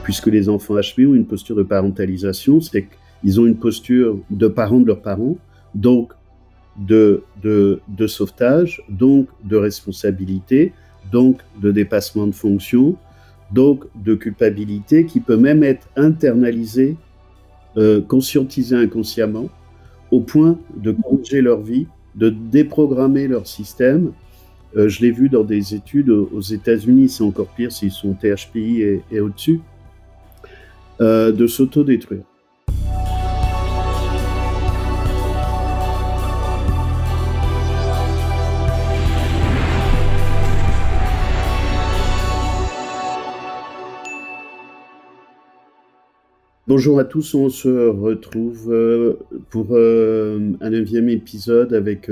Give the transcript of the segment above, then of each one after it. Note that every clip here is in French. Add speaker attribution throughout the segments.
Speaker 1: puisque les enfants HP ont une posture de parentalisation, c'est qu'ils ont une posture de parents de leurs parents, donc de sauvetage, donc de responsabilité, donc de dépassement de fonction, donc de culpabilité qui peut même être internalisée, conscientisée inconsciemment, au point de corriger leur vie, de déprogrammer leur système. Je l'ai vu dans des études aux États-Unis, c'est encore pire s'ils sont THPI et au-dessus, de s'autodétruire. Bonjour à tous, on se retrouve pour un 9e épisode avec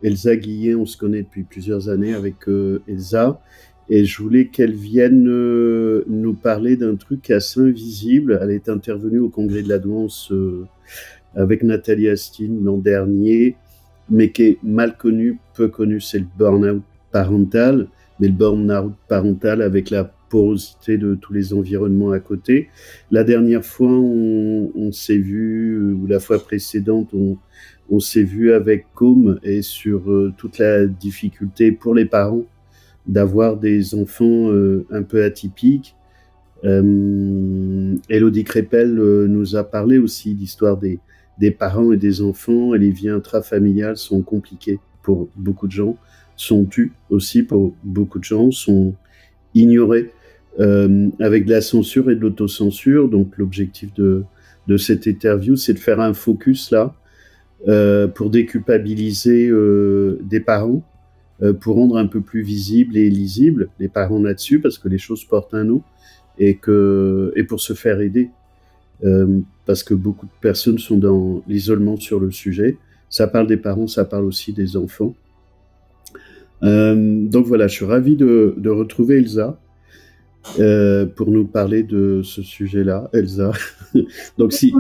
Speaker 1: Elsa Guillet. On se connaît depuis plusieurs années avec Elsa, et je voulais qu'elle vienne nous parler d'un truc assez invisible. Elle est intervenue au Congrès de la Douance avec Nathalie Astine l'an dernier, mais qui est mal connu, peu connu, c'est le burn-out parental, mais le burn-out parental avec la porosité de tous les environnements à côté. La dernière fois, on s'est vu, ou la fois précédente, on s'est vu avec Com et sur toute la difficulté pour les parents d'avoir des enfants un peu atypiques. Élodie Crépel nous a parlé aussi d'histoire des parents et des enfants, et les vies intrafamiliales sont compliquées pour beaucoup de gens, sont tues aussi pour beaucoup de gens, sont ignorées avec de la censure et de l'autocensure. Donc l'objectif de cette interview, c'est de faire un focus là pour déculpabiliser des parents, pour rendre un peu plus visible et lisible les parents là-dessus, parce que les choses portent un nom, et pour se faire aider, parce que beaucoup de personnes sont dans l'isolement sur le sujet. Ça parle des parents, ça parle aussi des enfants. Donc voilà, je suis ravi de retrouver Elsa pour nous parler de ce sujet-là. Elsa, donc si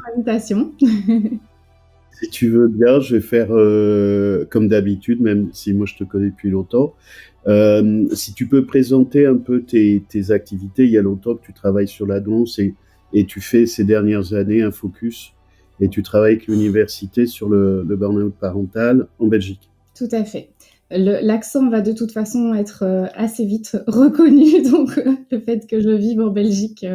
Speaker 1: tu veux bien, je vais faire comme d'habitude, même si moi je te connais depuis longtemps. Si tu peux présenter un peu tes activités. Il y a longtemps que tu travailles sur la Douance, et tu fais ces dernières années un focus, et tu travailles avec l'université sur le burn-out parental en Belgique.
Speaker 2: Tout à fait. L'accent va de toute façon être assez vite reconnu, donc le fait que je vive en Belgique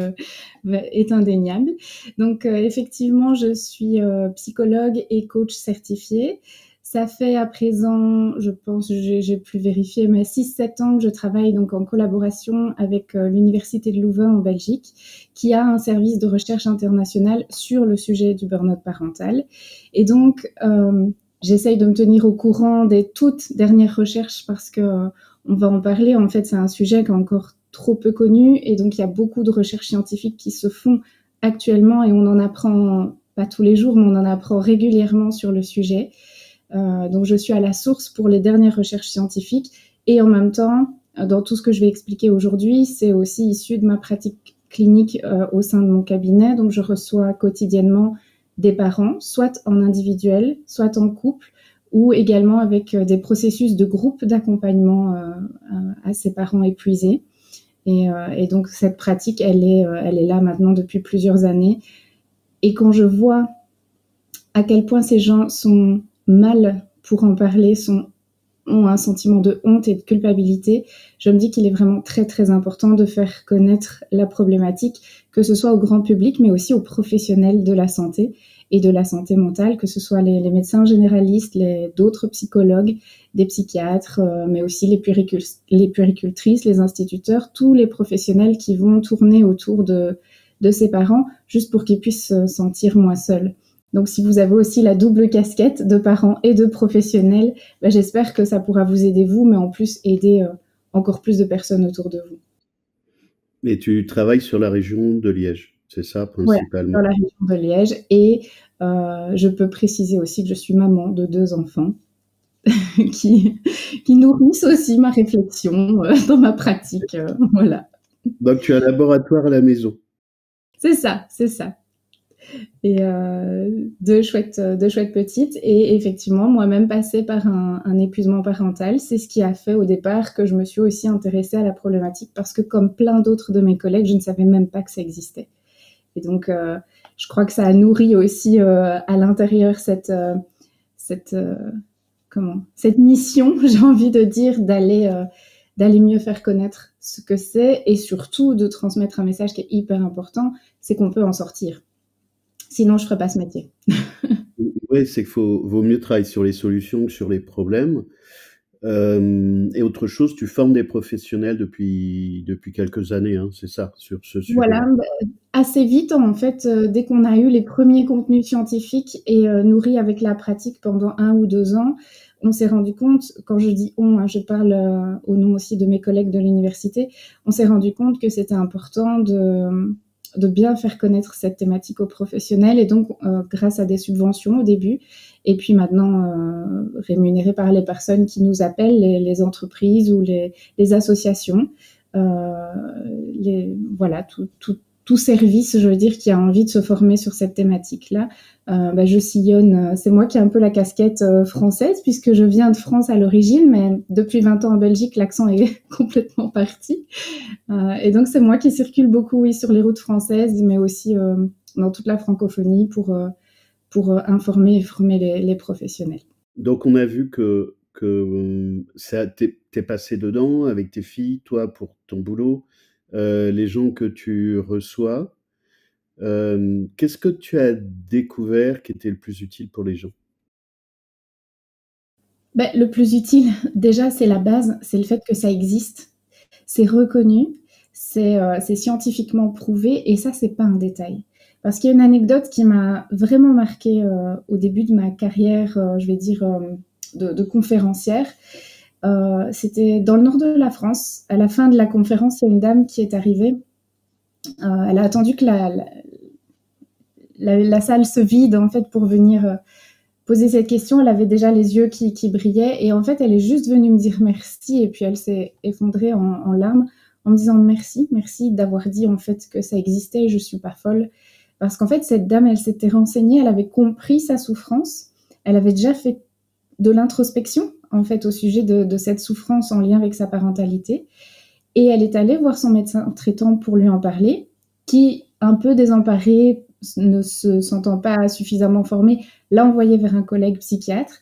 Speaker 2: est indéniable. Donc effectivement, je suis psychologue et coach certifié. Ça fait à présent, je pense, j'ai plus vérifié, mais 6-7 ans que je travaille donc en collaboration avec l'Université de Louvain en Belgique, qui a un service de recherche international sur le sujet du burn-out parental. Et donc, j'essaye de me tenir au courant des toutes dernières recherches, parce que on va en parler. En fait, c'est un sujet qui est encore trop peu connu, et donc il y a beaucoup de recherches scientifiques qui se font actuellement, et on en apprend pas tous les jours, mais on en apprend régulièrement sur le sujet. Donc je suis à la source pour les dernières recherches scientifiques, et en même temps, dans tout ce que je vais expliquer aujourd'hui, c'est aussi issu de ma pratique clinique au sein de mon cabinet. Donc je reçois quotidiennement des parents, soit en individuel, soit en couple, ou également avec des processus de groupe d'accompagnement à ces parents épuisés. Et donc cette pratique, elle est là maintenant depuis plusieurs années. Et quand je vois à quel point ces gens sont mal pour en parler, ont un sentiment de honte et de culpabilité, je me dis qu'il est vraiment très très important de faire connaître la problématique, que ce soit au grand public, mais aussi aux professionnels de la santé et de la santé mentale, que ce soit les médecins généralistes, d'autres psychologues, des psychiatres, mais aussi les puéricultrices, les instituteurs, tous les professionnels qui vont tourner autour de ces parents, juste pour qu'ils puissent se sentir moins seuls. Donc, si vous avez aussi la double casquette de parents et de professionnels, j'espère que ça pourra vous aider vous, mais en plus aider encore plus de personnes autour de vous.
Speaker 1: Et tu travailles sur la région de Liège, c'est ça principalement?
Speaker 2: Ouais, sur la région de Liège. Et je peux préciser aussi que je suis maman de 2 enfants qui nourrissent aussi ma réflexion dans ma pratique. Voilà.
Speaker 1: Donc, tu as un laboratoire à la maison?
Speaker 2: C'est ça, c'est ça. et deux chouettes petites. Et effectivement, moi-même passée par un épuisement parental, c'est ce qui a fait au départ que je me suis aussi intéressée à la problématique, parce que comme plein d'autres de mes collègues, je ne savais même pas que ça existait. Et donc, je crois que ça a nourri aussi à l'intérieur cette, cette mission, j'ai envie de dire, d'aller mieux faire connaître ce que c'est, et surtout de transmettre un message qui est hyper important, c'est qu'on peut en sortir. Sinon, je ferais pas ce métier.
Speaker 1: Oui, c'est qu'il vaut mieux travailler sur les solutions que sur les problèmes. Et autre chose, tu formes des professionnels depuis quelques années, hein, c'est ça, sur ce
Speaker 2: Voilà,
Speaker 1: sujet-là.
Speaker 2: assez vite, en fait, dès qu'on a eu les premiers contenus scientifiques et nourris avec la pratique pendant 1 ou 2 ans, on s'est rendu compte, quand je dis on, hein, je parle au nom aussi de mes collègues de l'université, on s'est rendu compte que c'était important de bien faire connaître cette thématique aux professionnels, et donc grâce à des subventions au début, et puis maintenant rémunérés par les personnes qui nous appellent, les entreprises ou les associations. Voilà, tout service, je veux dire, qui a envie de se former sur cette thématique-là. Je sillonne, c'est moi qui ai un peu la casquette française, puisque je viens de France à l'origine, mais depuis 20 ans en Belgique, l'accent est complètement parti. Et donc, c'est moi qui circule beaucoup, oui, sur les routes françaises, mais aussi dans toute la francophonie pour informer et former les professionnels.
Speaker 1: Donc on a vu que t'es passé dedans avec tes filles, toi pour ton boulot, les gens que tu reçois. Qu'est-ce que tu as découvert qui était le plus utile pour les gens?
Speaker 2: Le plus utile, déjà, c'est la base, c'est le fait que ça existe, c'est reconnu, c'est scientifiquement prouvé, et ça, c'est pas un détail. Parce qu'il y a une anecdote qui m'a vraiment marquée au début de ma carrière, je vais dire, de conférencière. C'était dans le nord de la France. À la fin de la conférence, il y a une dame qui est arrivée. Elle a attendu que la salle se vide, en fait, pour venir poser cette question. Elle avait déjà les yeux qui brillaient, et en fait, elle est juste venue me dire merci, et puis elle s'est effondrée en larmes en me disant merci d'avoir dit en fait que ça existait, je suis pas folle. Parce qu'en fait, cette dame, elle s'était renseignée, elle avait compris sa souffrance, elle avait déjà fait de l'introspection en fait au sujet de cette souffrance en lien avec sa parentalité, et elle est allée voir son médecin traitant pour lui en parler, qui, un peu désemparé, ne se sentant pas suffisamment formé, l'a envoyé vers un collègue psychiatre,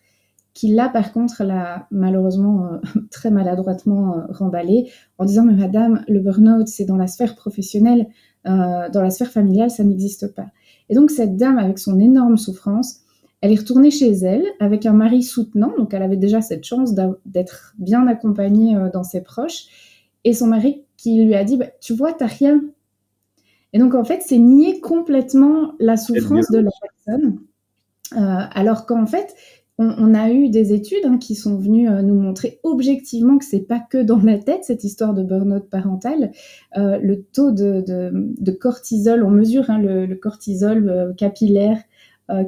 Speaker 2: qui là, par contre, l'a malheureusement très maladroitement remballé en disant « Mais madame, le burn-out, c'est dans la sphère professionnelle, dans la sphère familiale, ça n'existe pas. » Et donc, cette dame, avec son énorme souffrance, elle est retournée chez elle avec un mari soutenant, donc elle avait déjà cette chance d'être bien accompagnée dans ses proches, et son mari qui lui a dit « Tu vois, t'as rien. » Et donc, en fait, c'est nier complètement la souffrance de la personne, alors qu'en fait, on a eu des études qui sont venues nous montrer objectivement que c'est pas que dans la tête, cette histoire de burn-out parental. Le taux de cortisol, on mesure le cortisol capillaire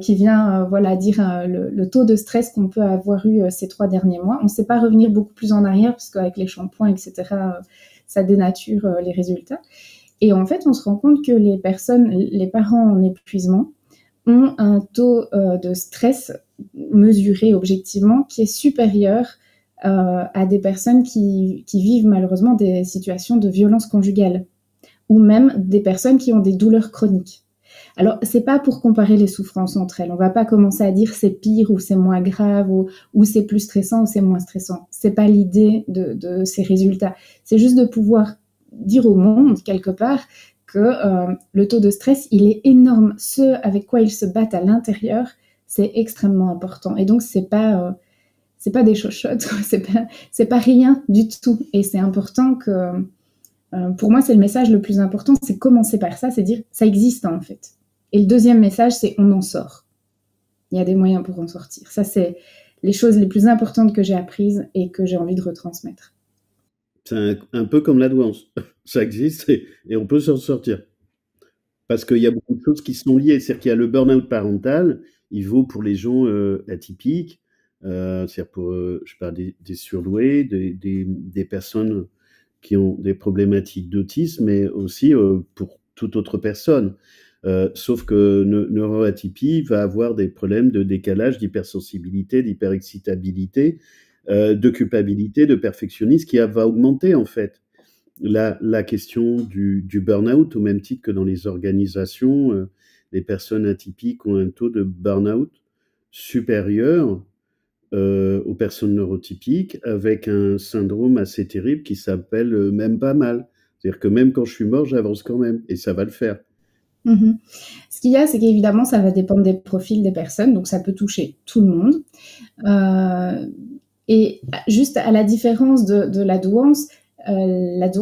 Speaker 2: qui vient dire le taux de stress qu'on peut avoir eu ces 3 derniers mois. On ne sait pas revenir beaucoup plus en arrière, parce qu'avec les shampoings, etc., ça dénature les résultats. Et en fait, on se rend compte que les parents en épuisement, ont un taux de stress mesuré objectivement qui est supérieur à des personnes qui vivent malheureusement des situations de violence conjugale, ou même des personnes qui ont des douleurs chroniques. Alors, c'est pas pour comparer les souffrances entre elles. On va pas commencer à dire c'est pire ou c'est moins grave, ou c'est plus stressant ou c'est moins stressant. C'est pas l'idée de ces résultats. C'est juste de pouvoir dire au monde, quelque part, que le taux de stress, il est énorme. Ce avec quoi ils se battent à l'intérieur, c'est extrêmement important. Et donc, c'est pas des chochottes, c'est pas rien du tout. Et c'est important que, pour moi, c'est le message le plus important, c'est commencer par ça, c'est dire ça existe en fait. Et le deuxième message, c'est on en sort. Il y a des moyens pour en sortir. Ça, c'est les choses les plus importantes que j'ai apprises et que j'ai envie de retransmettre.
Speaker 1: C'est un peu comme la douance. Ça existe et on peut s'en sortir. Parce qu'il y a beaucoup de choses qui sont liées. C'est-à-dire qu'il y a le burn-out parental, il vaut pour les gens atypiques, c'est-à-dire pour je sais pas, des surdoués, des personnes qui ont des problématiques d'autisme, mais aussi pour toute autre personne. Sauf que neuroatypie va avoir des problèmes de décalage, d'hypersensibilité, d'hyperexcitabilité, de culpabilité, de perfectionnisme qui va augmenter en fait la question du burn-out, au même titre que dans les organisations, les personnes atypiques ont un taux de burn-out supérieur aux personnes neurotypiques, avec un syndrome assez terrible qui s'appelle même pas mal. C'est-à-dire que même quand je suis mort, j'avance quand même, et ça va le faire.
Speaker 2: Mhm. Ce qu'il y a, c'est qu'évidemment, ça va dépendre des profils des personnes, donc ça peut toucher tout le monde. Et juste à la différence de la douance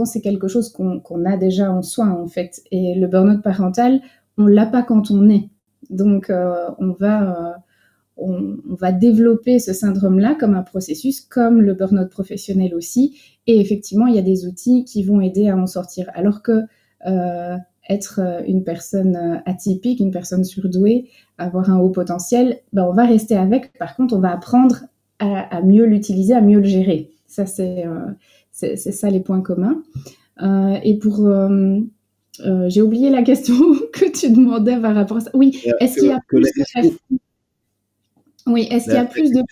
Speaker 2: c'est quelque chose qu'on a déjà en soi, en fait. Et le burn-out parental, on l'a pas quand on est. Donc, on va développer ce syndrome-là comme un processus, comme le burn-out professionnel aussi. Et effectivement, il y a des outils qui vont aider à en sortir. Alors que être une personne atypique, une personne surdouée, avoir un haut potentiel, ben on va rester avec. Par contre, on va apprendre à mieux l'utiliser, à mieux le gérer. Ça, c'est ça les points communs. Et pour... j'ai oublié la question que tu demandais par rapport à ça. Oui, est-ce qu'il y a plus de personnes... Oui, est-ce qu'il y a plus de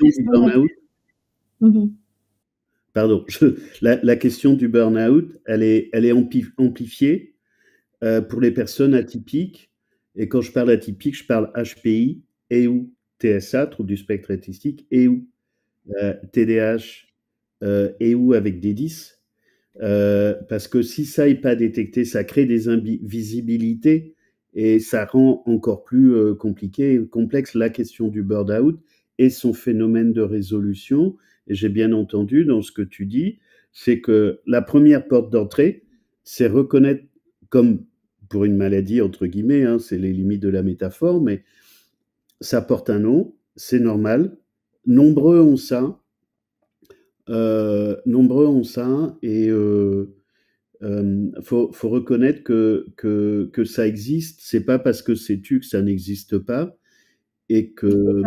Speaker 2: personnes...
Speaker 1: Pardon, la question du burn-out, elle est amplifiée pour les personnes atypiques. Et quand je parle atypique, je parle HPI et ou TSA, trouble du spectre autistique, et ou TDAH, et ou avec des 10. Parce que si ça n'est pas détecté, ça crée des invisibilités et ça rend encore plus compliqué et complexe la question du burn-out et son phénomène de résolution. Et j'ai bien entendu dans ce que tu dis, c'est que la première porte d'entrée, c'est reconnaître, comme pour une maladie, entre guillemets, hein, c'est les limites de la métaphore, mais ça porte un nom, c'est normal. Nombreux ont ça. Nombreux ont ça, et faut reconnaître que ça existe. C'est pas parce que c'est tu que ça n'existe pas, et qu'on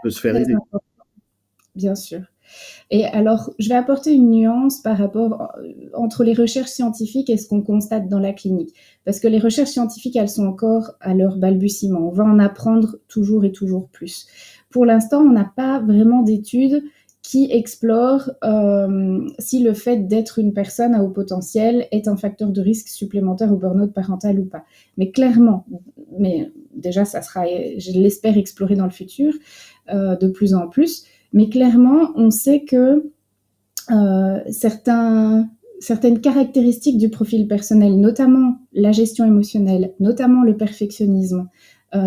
Speaker 1: peut se faire aider.
Speaker 2: Bien sûr. Et alors, je vais apporter une nuance par rapport entre les recherches scientifiques et ce qu'on constate dans la clinique. Parce que les recherches scientifiques, elles sont encore à leur balbutiement. On va en apprendre toujours et toujours plus. Pour l'instant, on n'a pas vraiment d'études qui explorent si le fait d'être une personne à haut potentiel est un facteur de risque supplémentaire au burn-out parental ou pas. Mais clairement, mais déjà, ça sera, je l'espère, exploré dans le futur de plus en plus. Mais clairement, on sait que certaines caractéristiques du profil personnel, notamment la gestion émotionnelle, notamment le perfectionnisme,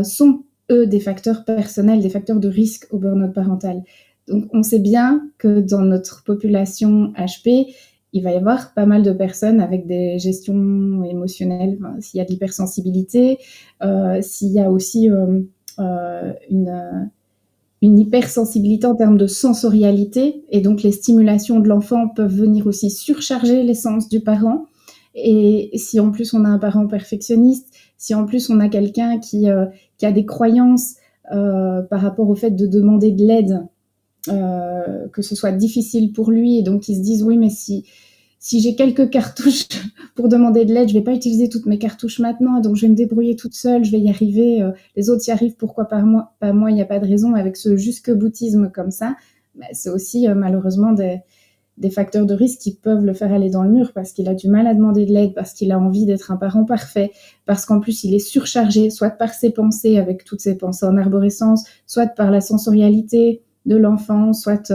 Speaker 2: sont, eux, des facteurs personnels, des facteurs de risque au burn-out parental. Donc, on sait bien que dans notre population HP, il va y avoir pas mal de personnes avec des gestions émotionnelles, enfin, s'il y a de l'hypersensibilité, s'il y a aussi une hypersensibilité en termes de sensorialité, et donc les stimulations de l'enfant peuvent venir aussi surcharger les sens du parent. Et si en plus on a un parent perfectionniste, si en plus on a quelqu'un qui a des croyances par rapport au fait de demander de l'aide, que ce soit difficile pour lui, et donc ils se disent oui, mais si j'ai quelques cartouches pour demander de l'aide, je vais pas utiliser toutes mes cartouches maintenant, donc je vais me débrouiller toute seule, je vais y arriver, les autres y arrivent, pourquoi pas moi, il n'y a pas de raison. Avec ce jusque-boutisme comme ça, bah, c'est aussi malheureusement des facteurs de risque qui peuvent le faire aller dans le mur, parce qu'il a du mal à demander de l'aide, parce qu'il a envie d'être un parent parfait, parce qu'en plus il est surchargé, soit par ses pensées, avec toutes ses pensées en arborescence, soit par la sensorialité de l'enfant, soit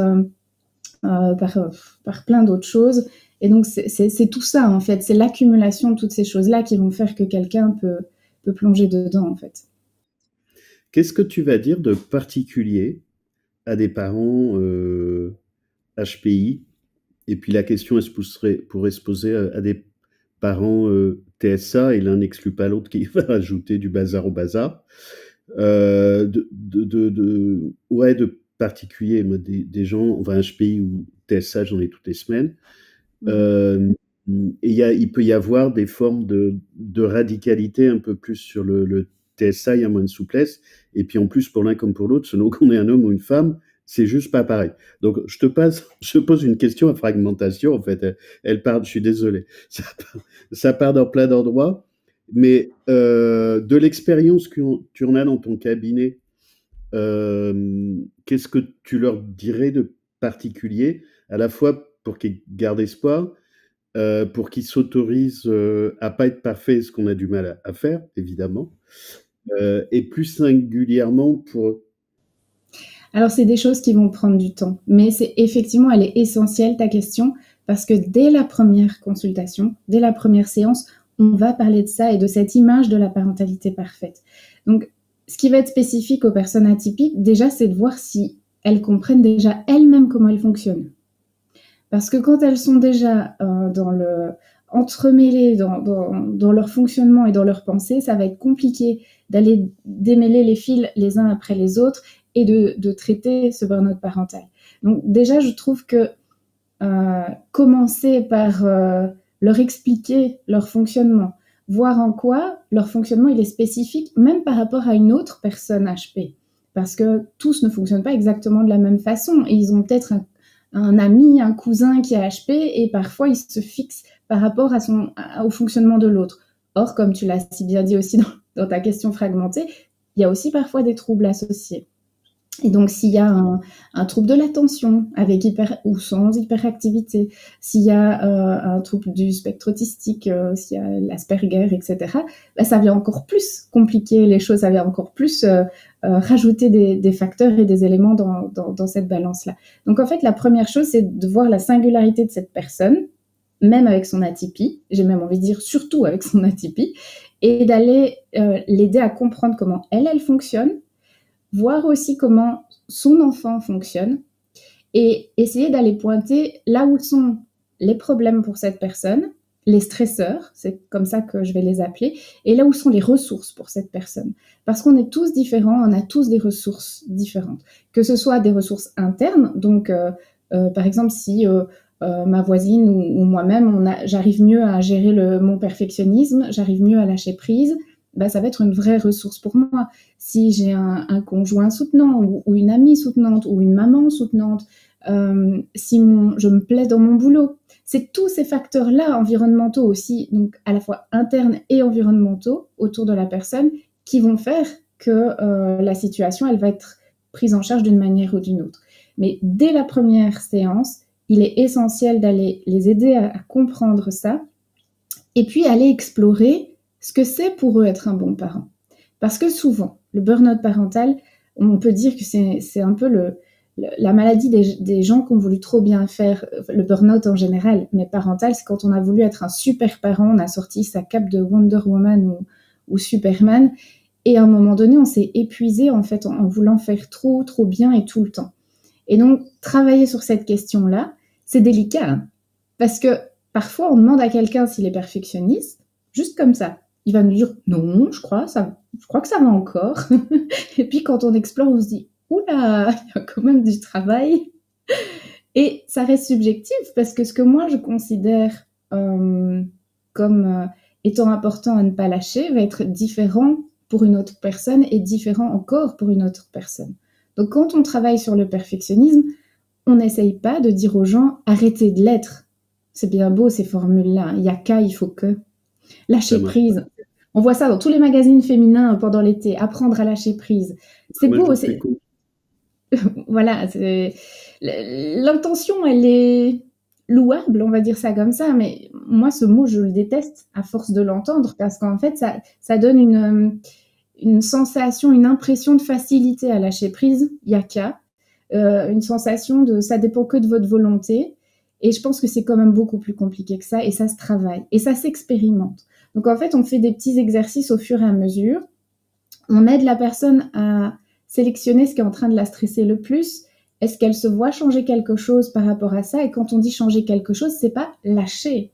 Speaker 2: par plein d'autres choses. Et donc, c'est tout ça, en fait. C'est l'accumulation de toutes ces choses-là qui vont faire que quelqu'un peut plonger dedans, en fait.
Speaker 1: Qu'est-ce que tu vas dire de particulier à des parents HPI? Et puis la question pourrait se poser à des parents TSA, et l'un n'exclut pas l'autre qui va rajouter du bazar au bazar. De particulier, moi, des gens, enfin HPI ou TSA, j'en ai toutes les semaines. Et il peut y avoir des formes de radicalité un peu plus sur le TSA, il y a moins de souplesse. Et puis en plus, pour l'un comme pour l'autre, selon qu'on est un homme ou une femme, c'est juste pas pareil. Donc je pose une question à fragmentation, en fait. Elle part, je suis désolé. Ça part dans plein d'endroits. Mais de l'expérience que tu en as dans ton cabinet, qu'est-ce que tu leur dirais de particulier, à la fois pour qu'ils gardent espoir, pour qu'ils s'autorisent à pas être parfaits, ce qu'on a du mal à faire, évidemment, et plus singulièrement pour eux?
Speaker 2: Alors, c'est des choses qui vont prendre du temps, mais c'est effectivement, elle est essentielle, ta question, parce que dès la première consultation, dès la première séance, on va parler de ça et de cette image de la parentalité parfaite. Donc, ce qui va être spécifique aux personnes atypiques, déjà, c'est de voir si elles comprennent déjà elles-mêmes comment elles fonctionnent. Parce que quand elles sont déjà entremêlées dans leur fonctionnement et dans leur pensée, ça va être compliqué d'aller démêler les fils les uns après les autres et de traiter ce burn-out parental. Donc déjà, je trouve que commencer par leur expliquer leur fonctionnement, voir en quoi leur fonctionnement il est spécifique, même par rapport à une autre personne HP. Parce que tous ne fonctionnent pas exactement de la même façon et ils ont peut-être un ami, un cousin qui a HP et parfois il se fixe par rapport au fonctionnement de l'autre. Or, comme tu l'as si bien dit aussi dans ta question fragmentée, il y a aussi parfois des troubles associés. Et donc, s'il y a un trouble de l'attention avec ou sans hyperactivité, s'il y a un trouble du spectre autistique, s'il y a l'Asperger, etc., bah, ça vient encore plus compliquer les choses, ça vient encore plus rajouter des facteurs et des éléments dans cette balance-là. Donc, en fait, la première chose, c'est de voir la singularité de cette personne, même avec son atypie, j'ai même envie de dire surtout avec son atypie, et d'aller l'aider à comprendre comment elle fonctionne, voir aussi comment son enfant fonctionne et essayer d'aller pointer là où sont les problèmes pour cette personne, les stresseurs, c'est comme ça que je vais les appeler, et là où sont les ressources pour cette personne. Parce qu'on est tous différents, on a tous des ressources différentes. Que ce soit des ressources internes, donc par exemple si ma voisine ou moi-même, j'arrive mieux à gérer mon perfectionnisme, j'arrive mieux à lâcher prise, bah, ça va être une vraie ressource pour moi. Si j'ai un conjoint soutenant ou une amie soutenante ou une maman soutenante, si je me plais dans mon boulot, c'est tous ces facteurs-là environnementaux aussi, donc à la fois internes et environnementaux autour de la personne, qui vont faire que la situation, elle va être prise en charge d'une manière ou d'une autre. Mais dès la première séance, il est essentiel d'aller les aider à comprendre ça et puis aller explorer ce que c'est pour eux être un bon parent. Parce que souvent, le burn-out parental, on peut dire que c'est un peu la maladie des gens qui ont voulu trop bien faire, le burn-out en général, mais parental, c'est quand on a voulu être un super parent, on a sorti sa cape de Wonder Woman ou Superman, et à un moment donné, on s'est épuisé en fait en voulant faire trop bien et tout le temps. Et donc, travailler sur cette question-là, c'est délicat, hein, parce que parfois, on demande à quelqu'un s'il est perfectionniste, juste comme ça. Il va nous dire non, je crois que ça va encore. Et puis quand on explore, on se dit oula, il y a quand même du travail. Et ça reste subjectif parce que ce que moi je considère comme étant important à ne pas lâcher va être différent pour une autre personne et différent encore pour une autre personne. Donc quand on travaille sur le perfectionnisme, on n'essaye pas de dire aux gens arrêtez de l'être. C'est bien beau ces formules-là, il y a qu'à, il faut que. Lâcher prise. On voit ça dans tous les magazines féminins pendant l'été. Apprendre à lâcher prise. C'est beau. Voilà. L'intention, elle est louable, on va dire ça comme ça. Mais moi, ce mot, je le déteste à force de l'entendre parce qu'en fait, ça donne une sensation, une impression de facilité à lâcher prise. Il y a qu'à. Une sensation de ça dépend que de votre volonté. Et je pense que c'est quand même beaucoup plus compliqué que ça, et ça se travaille, et ça s'expérimente. Donc en fait, on fait des petits exercices au fur et à mesure. On aide la personne à sélectionner ce qui est en train de la stresser le plus. Est-ce qu'elle se voit changer quelque chose par rapport à ça? Et quand on dit changer quelque chose, c'est pas lâcher.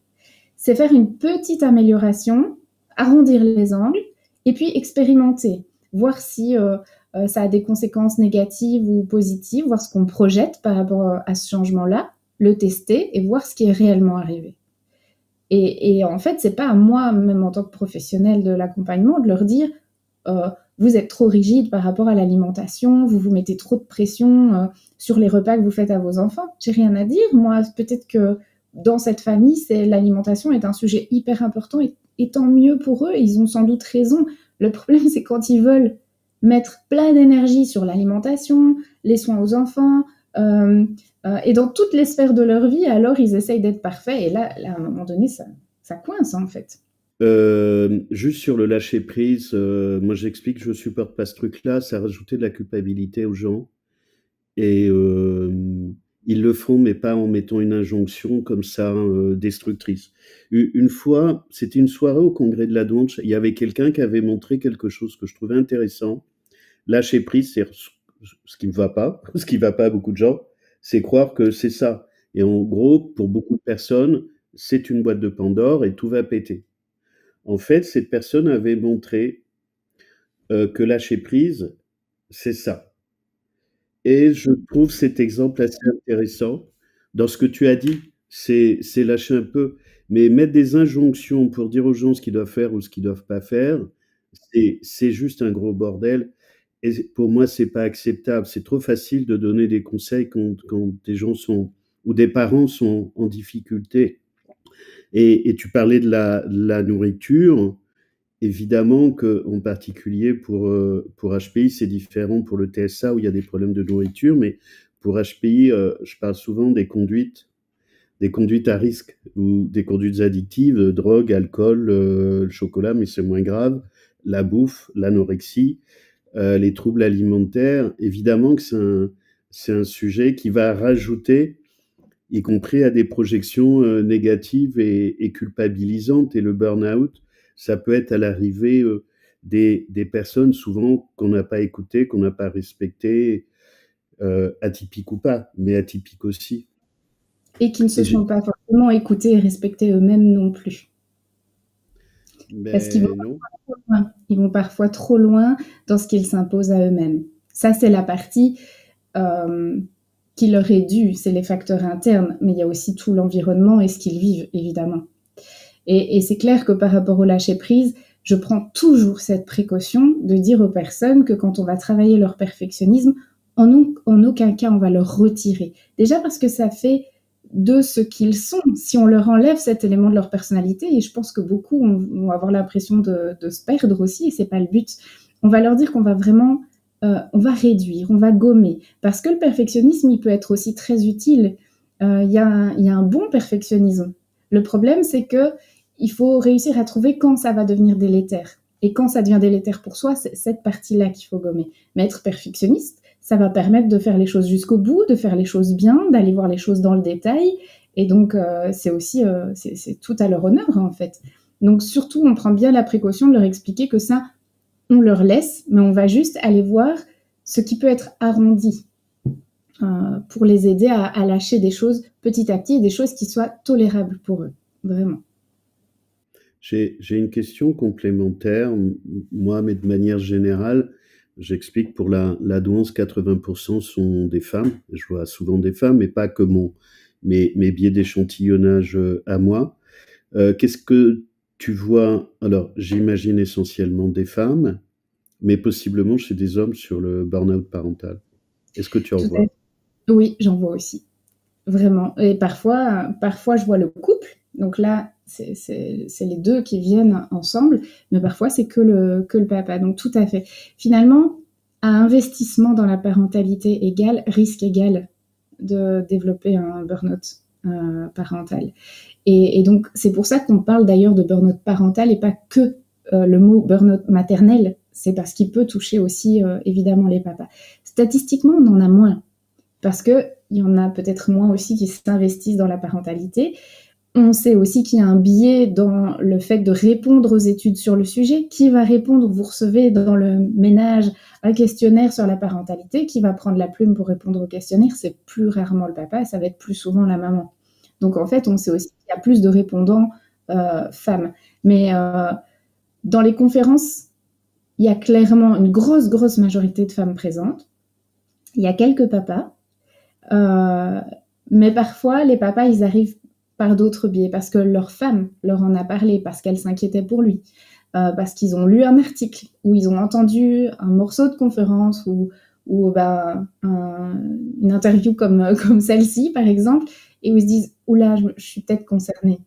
Speaker 2: C'est faire une petite amélioration, arrondir les angles, et puis expérimenter. Voir si ça a des conséquences négatives ou positives, voir ce qu'on projette par rapport à ce changement-là, le tester et voir ce qui est réellement arrivé. Et en fait, c'est pas à moi, même en tant que professionnelle de l'accompagnement, de leur dire vous êtes trop rigide par rapport à l'alimentation, vous mettez trop de pression sur les repas que vous faites à vos enfants. J'ai rien à dire. Moi, peut-être que dans cette famille, l'alimentation est un sujet hyper important et et tant mieux pour eux, ils ont sans doute raison. Le problème, c'est quand ils veulent mettre plein d'énergie sur l'alimentation, les soins aux enfants, et dans toutes les sphères de leur vie, alors ils essayent d'être parfaits, et là à un moment donné, ça coince, en fait.
Speaker 1: Juste sur le lâcher prise, moi j'explique que je supporte pas ce truc-là, ça rajoutait de la culpabilité aux gens. Et ils le font, mais pas en mettant une injonction comme ça destructrice. Une fois, c'était une soirée au congrès de la douance, il y avait quelqu'un qui avait montré quelque chose que je trouvais intéressant. Lâcher prise, c'est ce qui me va pas, ce qui va pas à beaucoup de gens, c'est croire que c'est ça. Et en gros, pour beaucoup de personnes, c'est une boîte de Pandore et tout va péter. En fait, cette personne avait montré que lâcher prise, c'est ça. Et je trouve cet exemple assez intéressant. Dans ce que tu as dit, c'est lâcher un peu, mais mettre des injonctions pour dire aux gens ce qu'ils doivent faire ou ce qu'ils doivent pas faire, c'est juste un gros bordel. Et pour moi, c'est pas acceptable. C'est trop facile de donner des conseils quand des gens sont ou des parents sont en difficulté. Et tu parlais de la nourriture. Évidemment qu'en particulier pour HPI, c'est différent pour le TSA où il y a des problèmes de nourriture, mais pour HPI, je parle souvent des conduites à risque ou des conduites addictives, drogue, alcool, le chocolat, mais c'est moins grave, la bouffe, l'anorexie, les troubles alimentaires. Évidemment que c'est un sujet qui va rajouter, y compris à des projections négatives et culpabilisantes. Et le burn-out, ça peut être à l'arrivée des personnes souvent qu'on n'a pas écoutées, qu'on n'a pas respectées, atypiques ou pas, mais atypiques aussi.
Speaker 2: Et qui ne se
Speaker 1: Et
Speaker 2: sont pas forcément écoutés et respectés eux-mêmes non plus. Parce qu'ils vont
Speaker 1: mais non.
Speaker 2: trop loin. Ils vont parfois trop loin dans ce qu'ils s'imposent à eux-mêmes. Ça, c'est la partie qui leur est due, c'est les facteurs internes, mais il y a aussi tout l'environnement et ce qu'ils vivent, évidemment. Et c'est clair que par rapport au lâcher-prise, je prends toujours cette précaution de dire aux personnes que quand on va travailler leur perfectionnisme, en aucun cas on va leur retirer. Déjà parce que ça fait de ce qu'ils sont. Si on leur enlève cet élément de leur personnalité, et je pense que beaucoup vont avoir l'impression de se perdre aussi, et c'est pas le but, on va leur dire qu'on va vraiment, on va réduire, on va gommer, parce que le perfectionnisme, il peut être aussi très utile. Il y a un bon perfectionnisme. Le problème, c'est que il faut réussir à trouver quand ça va devenir délétère. Et quand ça devient délétère pour soi, c'est cette partie-là qu'il faut gommer. Mais être perfectionniste, ça va permettre de faire les choses jusqu'au bout, de faire les choses bien, d'aller voir les choses dans le détail. Et donc, c'est aussi c'est tout à leur honneur, en fait. Donc, surtout, on prend bien la précaution de leur expliquer que ça, on leur laisse, mais on va juste aller voir ce qui peut être arrondi pour les aider à lâcher des choses petit à petit, des choses qui soient tolérables pour eux, vraiment.
Speaker 1: J'ai une question complémentaire, moi, mais de manière générale. J'explique pour la douance, 80% sont des femmes. Je vois souvent des femmes, mais pas que mes biais d'échantillonnage à moi. Qu'est-ce que tu vois? Alors, j'imagine essentiellement des femmes, mais possiblement chez des hommes sur le burn-out parental. Est-ce que tu en
Speaker 2: Tout à
Speaker 1: vois?
Speaker 2: fait. Oui, j'en vois aussi. Vraiment. Et parfois, je vois le couple. Donc là, c'est les deux qui viennent ensemble, mais parfois c'est que le papa. Donc tout à fait. Finalement, à investissement dans la parentalité égal, risque égal de développer un burn-out parental. Et donc c'est pour ça qu'on parle d'ailleurs de burn-out parental et pas que le mot burn-out maternel. C'est parce qu'il peut toucher aussi évidemment les papas. Statistiquement, on en a moins parce qu'il y en a peut-être moins aussi qui s'investissent dans la parentalité. On sait aussi qu'il y a un biais dans le fait de répondre aux études sur le sujet. Qui va répondre? Vous recevez dans le ménage un questionnaire sur la parentalité. Qui va prendre la plume pour répondre au questionnaire? C'est plus rarement le papa, ça va être plus souvent la maman. Donc en fait, on sait aussi qu'il y a plus de répondants femmes. Mais dans les conférences, il y a clairement une grosse majorité de femmes présentes. Il y a quelques papas. Mais parfois, les papas, ils arrivent par d'autres biais, parce que leur femme leur en a parlé, parce qu'elle s'inquiétait pour lui, parce qu'ils ont lu un article, ou ils ont entendu un morceau de conférence, ou une interview comme celle-ci, par exemple, et où ils se disent « Oula, je suis peut-être concernée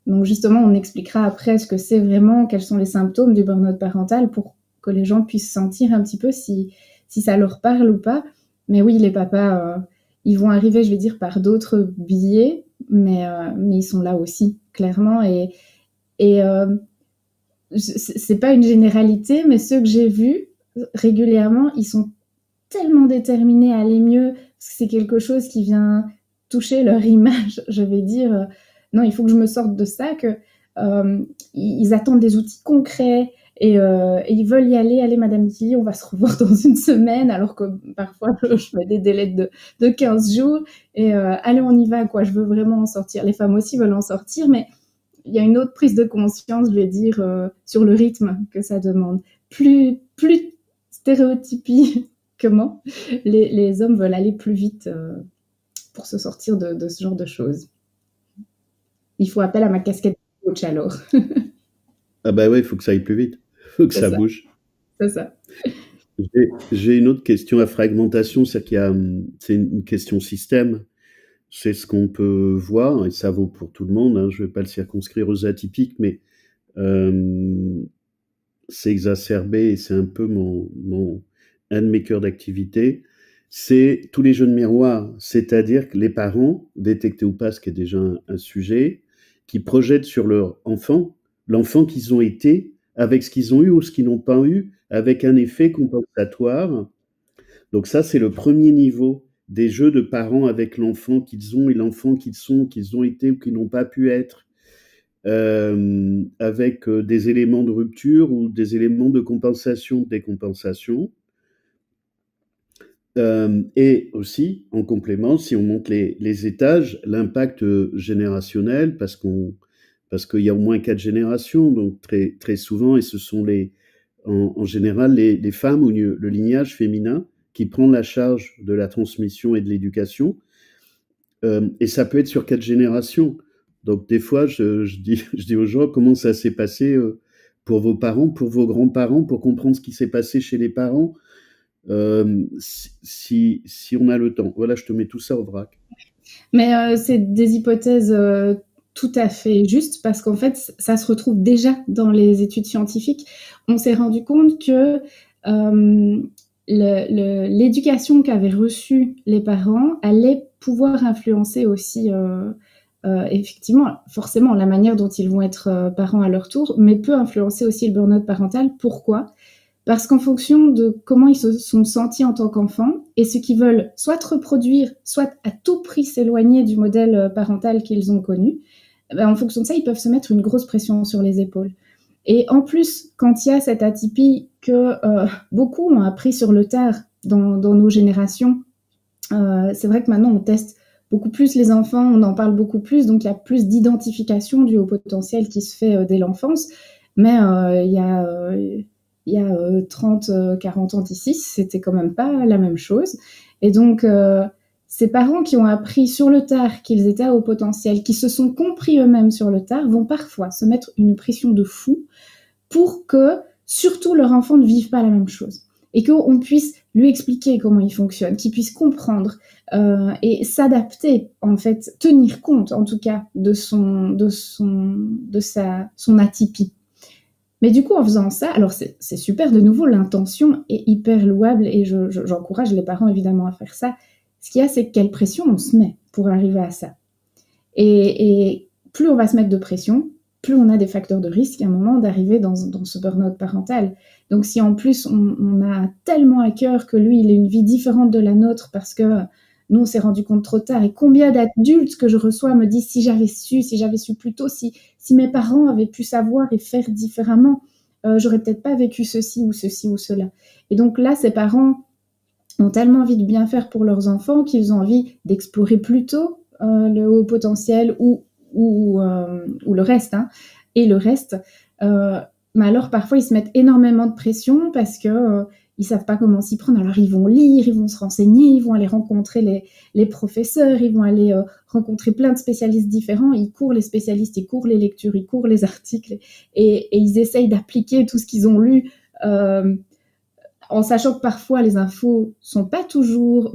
Speaker 2: Donc justement, on expliquera après ce que c'est vraiment, quels sont les symptômes du burn-out parental pour que les gens puissent sentir un petit peu si ça leur parle ou pas. Mais oui, les papas, ils vont arriver, je vais dire, par d'autres biais, mais ils sont là aussi, clairement. Et c'est pas une généralité, mais ceux que j'ai vus régulièrement, ils sont tellement déterminés à aller mieux, parce que c'est quelque chose qui vient toucher leur image, je vais dire. Non, il faut que je me sorte de ça, que ils attendent des outils concrets et ils veulent y aller. Allez, Madame Tilly, on va se revoir dans une semaine, alors que parfois je mets des délais de 15 jours. Et allez, on y va, quoi. Je veux vraiment en sortir. Les femmes aussi veulent en sortir, mais il y a une autre prise de conscience, je vais dire, sur le rythme que ça demande. Plus stéréotypie que moi, les hommes veulent aller plus vite pour se sortir de ce genre de choses. Il faut appel à ma casquette de coach alors.
Speaker 1: Ah bah ouais, il faut que ça aille plus vite. Il faut que ça bouge.
Speaker 2: C'est ça.
Speaker 1: J'ai une autre question à fragmentation, c'est une question système. C'est ce qu'on peut voir, et ça vaut pour tout le monde, hein, je ne vais pas le circonscrire aux atypiques, mais c'est exacerbé, et c'est un peu un de mes cœurs d'activité, c'est tous les jeux de miroir, c'est-à-dire que les parents, détectés ou pas, ce qui est déjà un sujet, qui projettent sur leur enfant, l'enfant qu'ils ont été, avec ce qu'ils ont eu ou ce qu'ils n'ont pas eu, avec un effet compensatoire. Donc ça, c'est le premier niveau des jeux de parents avec l'enfant qu'ils ont et l'enfant qu'ils ont été ou qu'ils n'ont pas pu être, avec des éléments de rupture ou des éléments de compensation, décompensation. Et aussi, en complément, si on monte les étages, l'impact générationnel, parce qu'il y a au moins 4 générations, donc très, très souvent, et ce sont en général les femmes ou le lignage féminin qui prend la charge de la transmission et de l'éducation. Et ça peut être sur 4 générations. Donc des fois, je dis aux gens comment ça s'est passé pour vos parents, pour vos grands-parents, pour comprendre ce qui s'est passé chez les parents, si on a le temps. Voilà, je te mets tout ça au vrac.
Speaker 2: Mais c'est des hypothèses tout à fait justes, parce qu'en fait, ça se retrouve déjà dans les études scientifiques. On s'est rendu compte que l'éducation qu'avaient reçue les parents allait pouvoir influencer aussi, effectivement, forcément, la manière dont ils vont être parents à leur tour, mais peut influencer aussi le burn-out parental. Pourquoi ? Parce qu'en fonction de comment ils se sont sentis en tant qu'enfants et ce qu'ils veulent soit reproduire, soit à tout prix s'éloigner du modèle parental qu'ils ont connu, ben en fonction de ça, ils peuvent se mettre une grosse pression sur les épaules. Et en plus, quand il y a cette atypie que beaucoup ont appris sur le tard dans nos générations, c'est vrai que maintenant on teste beaucoup plus les enfants, on en parle beaucoup plus, donc il y a plus d'identification du haut potentiel qui se fait dès l'enfance. Mais il y a 30, 40 ans d'ici, c'était quand même pas la même chose. Et donc, ces parents qui ont appris sur le tard qu'ils étaient à haut potentiel, qui se sont compris eux-mêmes sur le tard, vont parfois se mettre une pression de fou pour que, surtout, leur enfant ne vive pas la même chose. Et qu'on puisse lui expliquer comment il fonctionne, qu'il puisse comprendre et s'adapter, en fait, tenir compte, en tout cas, de son atypie. Mais du coup, en faisant ça, alors c'est super, de nouveau, l'intention est hyper louable et j'encourage les parents évidemment à faire ça. Ce qu'il y a, c'est quelle pression on se met pour arriver à ça. Et plus on va se mettre de pression, plus on a des facteurs de risque à un moment d'arriver dans ce burn-out parental. Donc si en plus on a tellement à cœur que lui, il a une vie différente de la nôtre parce que nous, on s'est rendu compte trop tard. Et combien d'adultes que je reçois me disent si j'avais su plus tôt, si mes parents avaient pu savoir et faire différemment, j'aurais peut-être pas vécu ceci ou cela. Et donc là, ces parents ont tellement envie de bien faire pour leurs enfants qu'ils ont envie d'explorer plus tôt le haut potentiel ou le reste. Hein, et le reste, mais alors parfois, ils se mettent énormément de pression parce que ils savent pas comment s'y prendre. Alors ils vont lire, ils vont se renseigner, ils vont aller rencontrer les professeurs, ils vont aller rencontrer plein de spécialistes différents. Ils courent les spécialistes, ils courent les lectures, ils courent les articles et ils essayent d'appliquer tout ce qu'ils ont lu, en sachant que parfois les infos vont pas toujours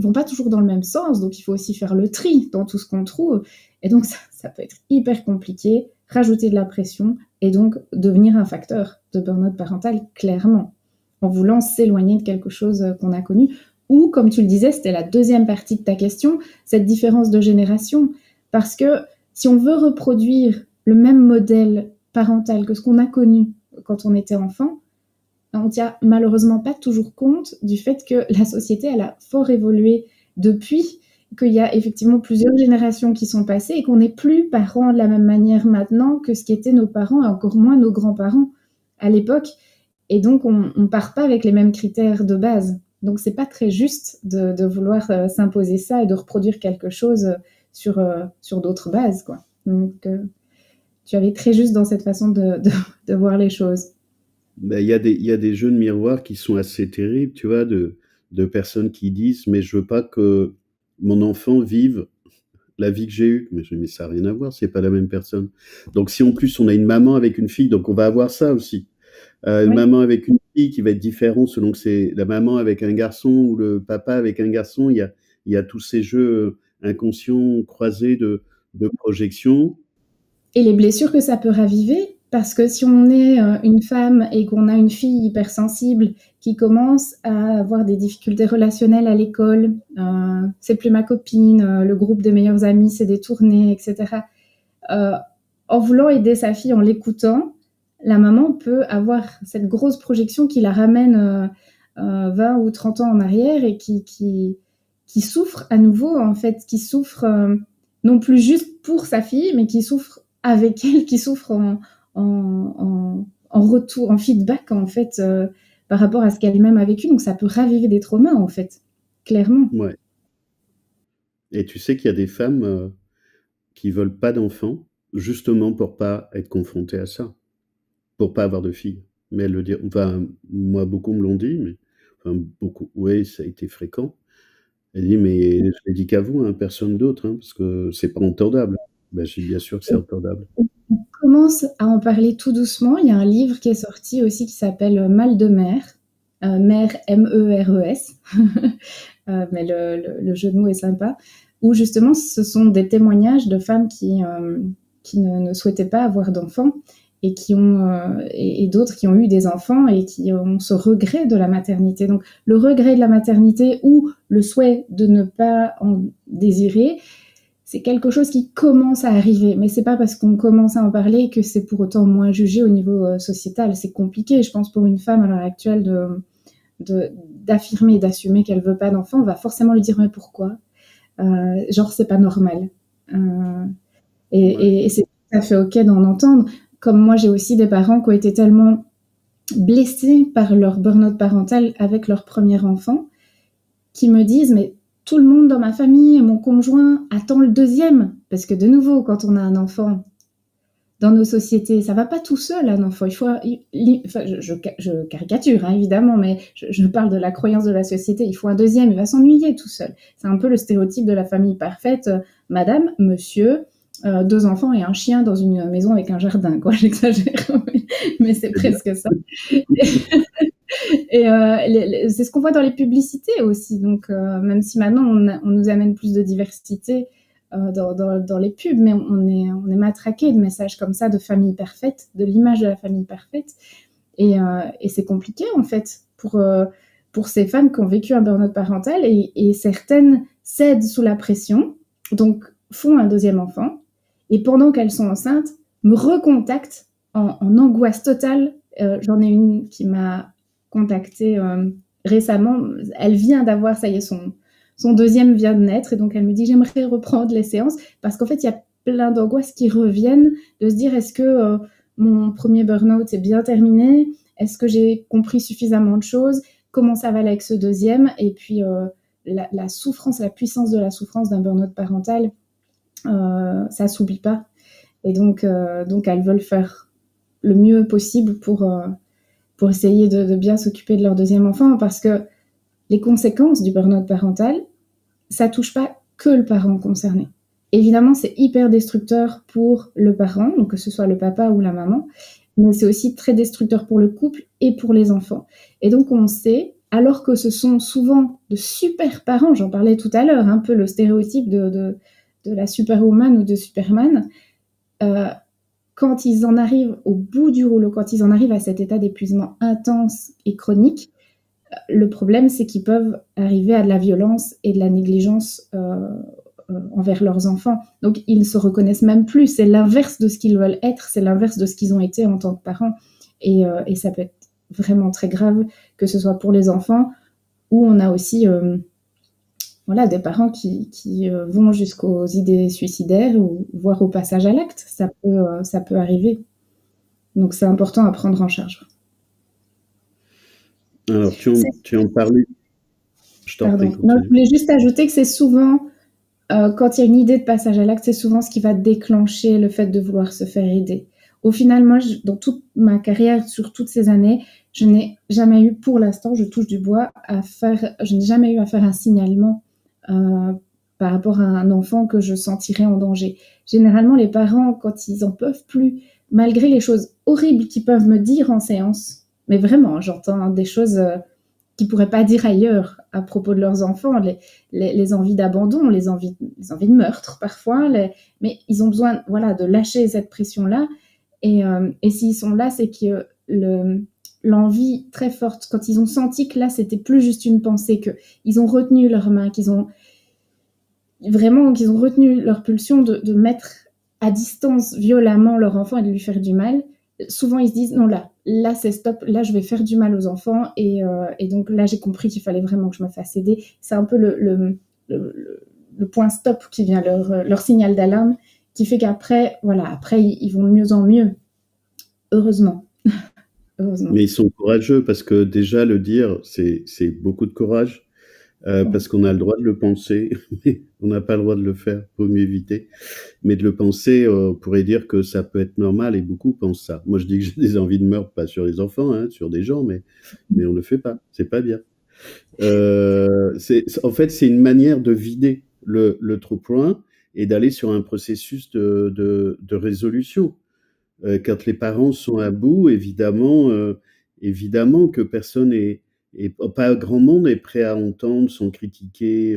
Speaker 2: dans le même sens. Donc il faut aussi faire le tri dans tout ce qu'on trouve. Et donc ça peut être hyper compliqué. rajouter de la pression et donc devenir un facteur de burn-out parental, clairement, en voulant s'éloigner de quelque chose qu'on a connu. Ou, comme tu le disais, c'était la deuxième partie de ta question, cette différence de génération. Parce que si on veut reproduire le même modèle parental que ce qu'on a connu quand on était enfant, on ne tient malheureusement pas toujours compte du fait que la société, elle a fort évolué depuis, qu'il y a effectivement plusieurs générations qui sont passées et qu'on n'est plus parents de la même manière maintenant que ce qu'étaient nos parents et encore moins nos grands-parents à l'époque. Et donc, on ne part pas avec les mêmes critères de base. Donc, c'est pas très juste de vouloir s'imposer ça et de reproduire quelque chose sur d'autres bases, quoi. Donc, tu avais très juste dans cette façon de voir les choses.
Speaker 1: Ben, il y a des jeux de miroir qui sont assez terribles, tu vois, de personnes qui disent, mais je veux pas que mon enfant vive la vie que j'ai eue. Mais ça n'a rien à voir, c'est pas la même personne. Donc, si en plus on a une maman avec une fille, donc on va avoir ça aussi. Une
Speaker 2: Oui.
Speaker 1: maman avec une fille qui va être différente selon que c'est la maman avec un garçon ou le papa avec un garçon. Il y a tous ces jeux inconscients croisés de projection.
Speaker 2: Et les blessures que ça peut raviver, parce que si on est une femme et qu'on a une fille hypersensible qui commence à avoir des difficultés relationnelles à l'école, c'est plus ma copine, le groupe des meilleurs amis s'est détourné, etc. En voulant aider sa fille, en l'écoutant, la maman peut avoir cette grosse projection qui la ramène 20 ou 30 ans en arrière et qui souffre à nouveau, en fait, qui souffre non plus juste pour sa fille, mais qui souffre avec elle, qui souffre en retour, en feedback, en fait, par rapport à ce qu'elle-même a vécu. Donc, ça peut raviver des traumas, en fait, clairement.
Speaker 1: Ouais. Et tu sais qu'il y a des femmes qui veulent pas d'enfants, justement pour pas être confrontées à ça, pour pas avoir de filles. Mais elles le disent, enfin, moi, beaucoup me l'ont dit, mais enfin, beaucoup, oui, ça a été fréquent. Elle dit, mais je l'ai dit qu'à vous, hein, personne d'autre, hein, parce que c'est pas entendable. Ben, j'ai dit, bien sûr que c'est entendable.
Speaker 2: On commence à en parler tout doucement. Il y a un livre qui est sorti aussi qui s'appelle Mal de mère, mère MERES, mais le jeu de mots est sympa, où justement ce sont des témoignages de femmes qui ne souhaitaient pas avoir d'enfants et qui ont et d'autres qui ont eu des enfants et qui ont ce regret de la maternité. Donc le regret de la maternité ou le souhait de ne pas en désirer, c'est quelque chose qui commence à arriver, mais c'est pas parce qu'on commence à en parler que c'est pour autant moins jugé au niveau sociétal. C'est compliqué, je pense, pour une femme à l'heure actuelle d'affirmer, d'assumer qu'elle veut pas d'enfant. On va forcément lui dire mais pourquoi, genre c'est pas normal. Et c'est tout à fait ok d'en entendre. Comme moi, j'ai aussi des parents qui ont été tellement blessés par leur burn-out parental avec leur premier enfant, qui me disent mais tout le monde dans ma famille, mon conjoint attend le deuxième. Parce que de nouveau, quand on a un enfant dans nos sociétés, ça va pas tout seul, un enfant. Enfin, je caricature, hein, évidemment, mais je parle de la croyance de la société. Il faut un deuxième, il va s'ennuyer tout seul. C'est un peu le stéréotype de la famille parfaite. Madame, monsieur, 2 enfants et un chien dans une maison avec un jardin, quoi. J'exagère, mais c'est presque ça. Et c'est ce qu'on voit dans les publicités aussi. Donc, même si maintenant on nous amène plus de diversité dans les pubs, mais on est matraqué de messages comme ça de famille parfaite, de l'image de la famille parfaite. Et c'est compliqué en fait pour ces femmes qui ont vécu un burn-out parental et certaines cèdent sous la pression, donc font un deuxième enfant. Et pendant qu'elles sont enceintes, me recontactent en angoisse totale. J'en ai une qui m'a contactée récemment. Elle vient d'avoir, ça y est, son deuxième vient de naître. Et donc, elle me dit, j'aimerais reprendre les séances. Parce qu'en fait, il y a plein d'angoisses qui reviennent de se dire, est-ce que mon premier burn-out est bien terminé? Est-ce que j'ai compris suffisamment de choses? Comment ça va aller avec ce deuxième? Et puis, la souffrance, la puissance de la souffrance d'un burn-out parental, ça s'oublie pas. Et donc elles veulent faire le mieux possible pour essayer de bien s'occuper de leur deuxième enfant, parce que les conséquences du burn-out parental, ça touche pas que le parent concerné. Évidemment, c'est hyper destructeur pour le parent, donc que ce soit le papa ou la maman, mais c'est aussi très destructeur pour le couple et pour les enfants. Et donc on sait, alors que ce sont souvent de super parents, j'en parlais tout à l'heure, un peu le stéréotype de la superwoman ou de Superman, quand ils en arrivent au bout du rouleau, quand ils en arrivent à cet état d'épuisement intense et chronique, le problème, c'est qu'ils peuvent arriver à de la violence et de la négligence envers leurs enfants. Donc, ils ne se reconnaissent même plus. C'est l'inverse de ce qu'ils veulent être, c'est l'inverse de ce qu'ils ont été en tant que parents. Et ça peut être vraiment très grave, que ce soit pour les enfants, où on a aussi des parents qui vont jusqu'aux idées suicidaires, ou voire au passage à l'acte. Ça peut arriver. Donc, c'est important à prendre en charge.
Speaker 1: Alors, tu en parlais. Je t'en prie.
Speaker 2: Non, je voulais juste ajouter que c'est souvent, quand il y a une idée de passage à l'acte, c'est souvent ce qui va déclencher le fait de vouloir se faire aider. Au final, moi, dans toute ma carrière, sur toutes ces années, je n'ai jamais eu, pour l'instant, je touche du bois, je n'ai jamais eu à faire un signalement par rapport à un enfant que je sentirais en danger. Généralement, les parents, quand ils en peuvent plus, malgré les choses horribles qu'ils peuvent me dire en séance, mais vraiment, j'entends des choses qu'ils ne pourraient pas dire ailleurs à propos de leurs enfants, les envies d'abandon, les envies de meurtre parfois, mais ils ont besoin de lâcher cette pression-là. Et s'ils sont là, c'est que l'envie très forte, quand ils ont senti que là, c'était plus juste une pensée, qu'ils ont retenu leurs mains, qu'ils ont retenu leur pulsion de mettre à distance violemment leur enfant et de lui faire du mal, souvent ils se disent non, là c'est stop, là je vais faire du mal aux enfants, et donc là j'ai compris qu'il fallait vraiment que je me fasse aider. C'est un peu le point stop qui vient, leur signal d'alarme, qui fait qu'après, après ils vont de mieux en mieux, heureusement. Heureusement.
Speaker 1: Mais ils sont courageux, parce que déjà le dire, c'est beaucoup de courage. Parce qu'on a le droit de le penser, mais on n'a pas le droit de le faire, faut mieux éviter. Mais de le penser, on pourrait dire que ça peut être normal, et beaucoup pensent ça. Moi, je dis que j'ai des envies de meurtre, pas sur les enfants, sur des gens, mais on le fait pas, c'est pas bien. En fait, c'est une manière de vider le trop-plein et d'aller sur un processus de résolution. Quand les parents sont à bout, évidemment que personne est, et pas grand monde est prêt à entendre sans critiquer.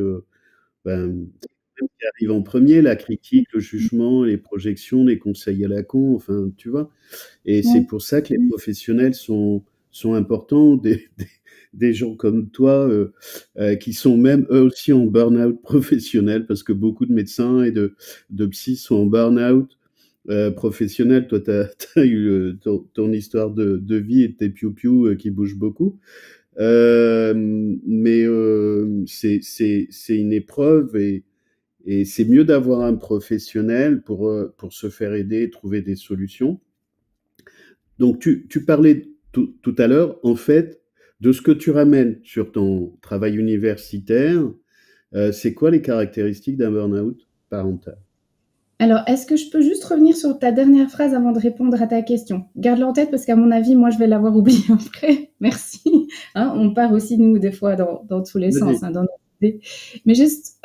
Speaker 1: Ce qui arrive en premier, la critique, le jugement, les projections, les conseils à la con, enfin, tu vois. Et c'est pour ça que les professionnels sont importants, des gens comme toi, qui sont même eux aussi en burn-out professionnel, parce que beaucoup de médecins et de psys sont en burn-out professionnel. Toi, tu as eu ton histoire de vie et tes piou-piou qui bougent beaucoup. Mais c'est une épreuve, et c'est mieux d'avoir un professionnel pour se faire aider, trouver des solutions. Donc, tu parlais tout à l'heure, en fait, de ce que tu ramènes sur ton travail universitaire. C'est quoi les caractéristiques d'un burn-out parental ?
Speaker 2: Alors, est-ce que je peux juste revenir sur ta dernière phrase avant de répondre à ta question ? Garde-la en tête, parce qu'à mon avis, moi, je vais l'avoir oubliée après. Merci. On part aussi, nous, des fois, dans tous les sens, dans nos idées. Mais juste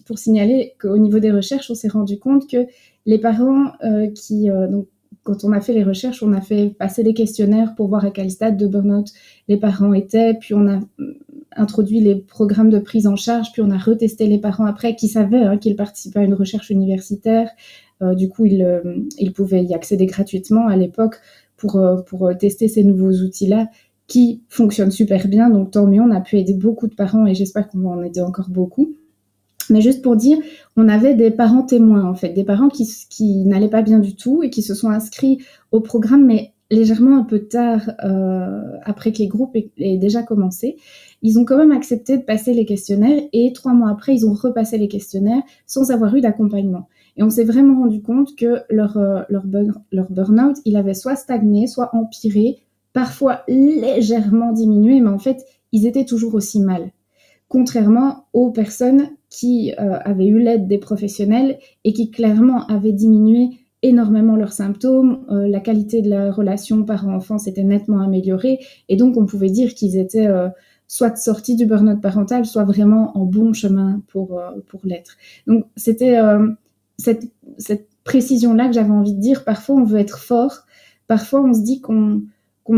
Speaker 2: pour signaler qu'au niveau des recherches, on s'est rendu compte que les parents donc, quand on a fait les recherches, on a fait passer des questionnaires pour voir à quel stade de burn-out les parents étaient, puis on a introduit les programmes de prise en charge, puis on a retesté les parents après qui savaient qu'ils participaient à une recherche universitaire. Du coup, ils pouvaient y accéder gratuitement à l'époque pour tester ces nouveaux outils-là qui fonctionnent super bien. Donc, tant mieux, on a pu aider beaucoup de parents, et j'espère qu'on va en aider encore beaucoup. Mais juste pour dire, on avait des parents témoins, en fait, des parents qui n'allaient pas bien du tout et qui se sont inscrits au programme, mais légèrement un peu tard, après que les groupes aient déjà commencé. Ils ont quand même accepté de passer les questionnaires, et 3 mois après, ils ont repassé les questionnaires sans avoir eu d'accompagnement. Et on s'est vraiment rendu compte que leur burn-out, il avait soit stagné, soit empiré, parfois légèrement diminué, mais en fait, ils étaient toujours aussi mal. Contrairement aux personnes qui avaient eu l'aide des professionnels et qui clairement avaient diminué énormément leurs symptômes, la qualité de la relation parent-enfant s'était nettement améliorée, et donc on pouvait dire qu'ils étaient soit sortis du burn-out parental, soit vraiment en bon chemin pour l'être. Donc c'était cette précision-là que j'avais envie de dire. Parfois on veut être fort, parfois on se dit qu'on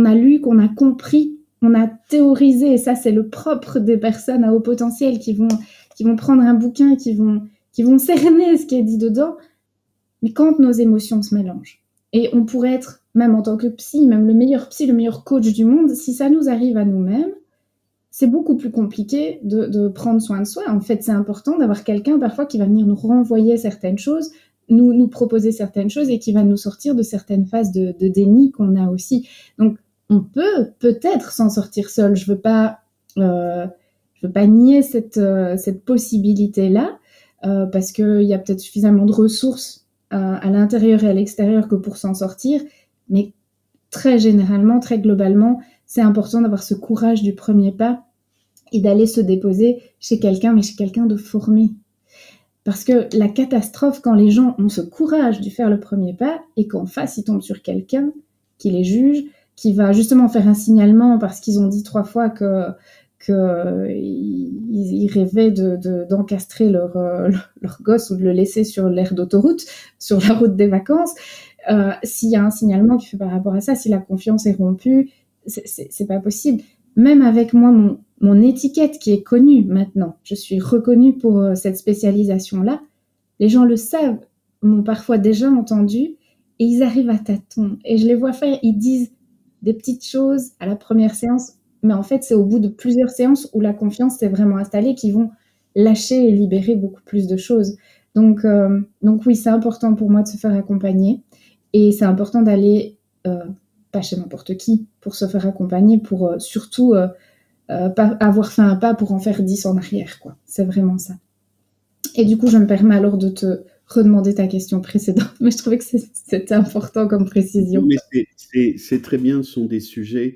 Speaker 2: a lu, qu'on a compris, on a théorisé, et ça c'est le propre des personnes à haut potentiel qui vont prendre un bouquin et qui vont cerner ce qui est dit dedans. Mais quand nos émotions se mélangent, Et on pourrait être, même en tant que psy, même le meilleur psy, le meilleur coach du monde, si ça nous arrive à nous-mêmes, c'est beaucoup plus compliqué de prendre soin de soi. En fait, c'est important d'avoir quelqu'un parfois qui va venir nous renvoyer certaines choses, nous proposer certaines choses et qui va nous sortir de certaines phases de déni qu'on a aussi. Donc, on peut peut-être s'en sortir seul. Je veux pas nier cette possibilité-là parce qu'il y a peut-être suffisamment de ressources à l'intérieur et à l'extérieur que pour s'en sortir. Mais très généralement, très globalement, c'est important d'avoir ce courage du premier pas et d'aller se déposer chez quelqu'un, mais chez quelqu'un de formé. Parce que la catastrophe, quand les gens ont ce courage de faire le premier pas et qu'en face, ils tombent sur quelqu'un qui les juge, qui va justement faire un signalement parce qu'ils ont dit 3 fois qu'ils rêvaient d'encastrer leur gosse ou de le laisser sur l'aire d'autoroute, sur la route des vacances. S'il y a un signalement qui fait par rapport à ça, si la confiance est rompue, c'est pas possible. Même avec moi, mon étiquette qui est connue maintenant, je suis reconnue pour cette spécialisation-là, les gens le savent, m'ont parfois déjà entendu et ils arrivent à tâtons. Et je les vois faire, ils disent des petites choses à la première séance, mais en fait, c'est au bout de plusieurs séances où la confiance s'est vraiment installée qu'ils vont lâcher et libérer beaucoup plus de choses. Donc oui, c'est important pour moi de se faire accompagner et c'est important d'aller pas chez n'importe qui pour se faire accompagner, pour surtout pas avoir fait un pas pour en faire 10 en arrière, quoi. C'est vraiment ça. Et du coup, je me permets alors de te redemander ta question précédente, mais je trouvais que c'était important comme précision.
Speaker 1: Mais c'est très bien, ce sont des sujets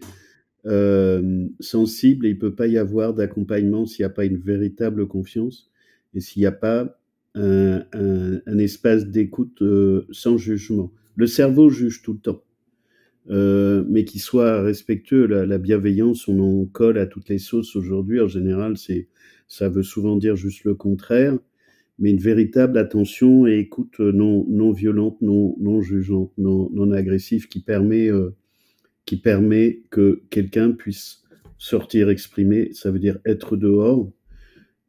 Speaker 1: sensibles et il ne peut pas y avoir d'accompagnement s'il n'y a pas une véritable confiance et s'il n'y a pas un espace d'écoute sans jugement. Le cerveau juge tout le temps. Mais qui soit respectueux. La bienveillance, on en colle à toutes les sauces aujourd'hui. En général, ça veut souvent dire juste le contraire. Mais une véritable attention et écoute non violente, non jugeante, non agressive, qui permet que quelqu'un puisse sortir, exprimer. Ça veut dire être dehors.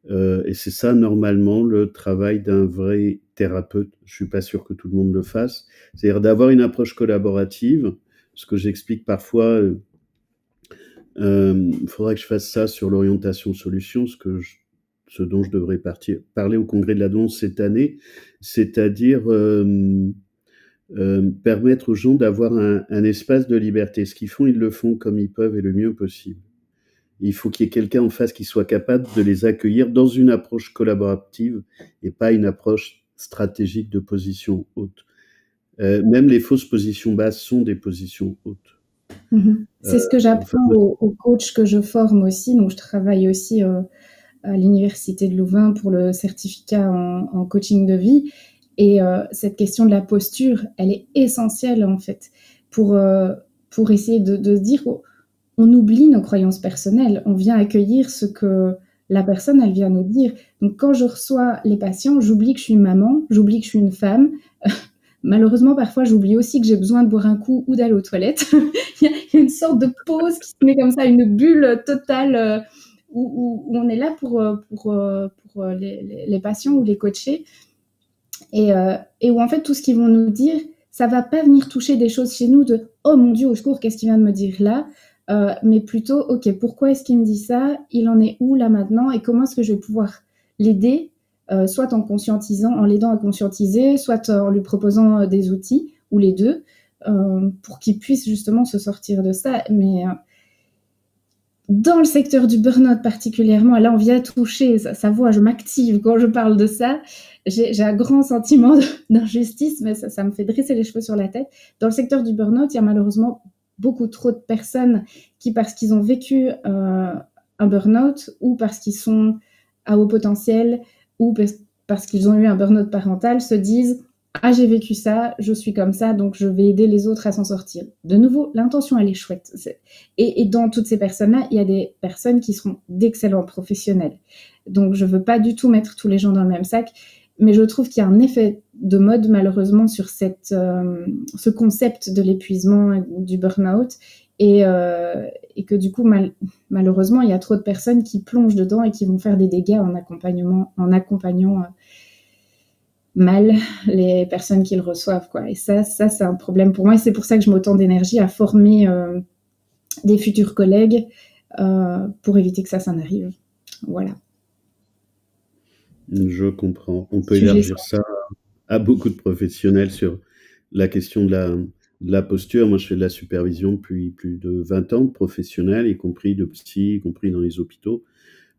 Speaker 1: Et c'est ça, normalement, le travail d'un vrai thérapeute. Je suis pas sûr que tout le monde le fasse. C'est-à-dire d'avoir une approche collaborative. Ce que j'explique parfois, faudrait que je fasse ça sur l'orientation solution, ce dont je devrais parler au congrès de la danse cette année, c'est-à-dire permettre aux gens d'avoir un espace de liberté. Ce qu'ils font, ils le font comme ils peuvent et le mieux possible. Il faut qu'il y ait quelqu'un en face qui soit capable de les accueillir dans une approche collaborative et pas une approche stratégique de position haute. Même les fausses positions basses sont des positions hautes.
Speaker 2: C'est ce que j'apprends aux coachs que je forme aussi. Donc, je travaille aussi à l'Université de Louvain pour le certificat en coaching de vie. Et cette question de la posture, elle est essentielle en fait pour essayer de se dire on oublie nos croyances personnelles. On vient accueillir ce que la personne, elle vient nous dire. Donc, quand je reçois les patients, j'oublie que je suis une maman, j'oublie que je suis une femme. Malheureusement, parfois, j'oublie aussi que j'ai besoin de boire un coup ou d'aller aux toilettes. Il y a une sorte de pause qui se met comme ça, une bulle totale où on est là pour les patients ou les coachés. Et où, en fait, tout ce qu'ils vont nous dire, ça va pas venir toucher des choses chez nous de « Oh mon Dieu, au secours, qu'est-ce qu'il vient de me dire là ?» mais plutôt « Ok, pourquoi est-ce qu'il me dit ça? Il en est où là maintenant? Et comment est-ce que je vais pouvoir l'aider ?» soit en conscientisant, en l'aidant à conscientiser, soit en lui proposant des outils, ou les deux, pour qu'il puisse justement se sortir de ça. Mais dans le secteur du burn-out particulièrement, et là on vient toucher, ça voit, je m'active quand je parle de ça, j'ai un grand sentiment d'injustice, mais ça me fait dresser les cheveux sur la tête. Dans le secteur du burn-out, il y a malheureusement beaucoup trop de personnes qui, parce qu'ils ont vécu un burn-out, ou parce qu'ils sont à haut potentiel, ou parce qu'ils ont eu un burn-out parental, se disent « Ah, j'ai vécu ça, je suis comme ça, donc je vais aider les autres à s'en sortir. » De nouveau, l'intention, elle est chouette. Et dans toutes ces personnes-là, il y a des personnes qui seront d'excellents professionnels. Donc, je ne veux pas du tout mettre tous les gens dans le même sac, mais je trouve qu'il y a un effet de mode, malheureusement, sur ce concept de l'épuisement, du burn-out, et que du coup, malheureusement, il y a trop de personnes qui plongent dedans et qui vont faire des dégâts en accompagnant mal les personnes qui le reçoivent, quoi. Et ça c'est un problème pour moi. Et c'est pour ça que je mets autant d'énergie à former des futurs collègues pour éviter que ça n'arrive. Voilà.
Speaker 1: Je comprends. On peut élargir ça à beaucoup de professionnels sur la question de la posture. Moi, je fais de la supervision depuis plus de 20 ans de professionnels, y compris de psy, y compris dans les hôpitaux.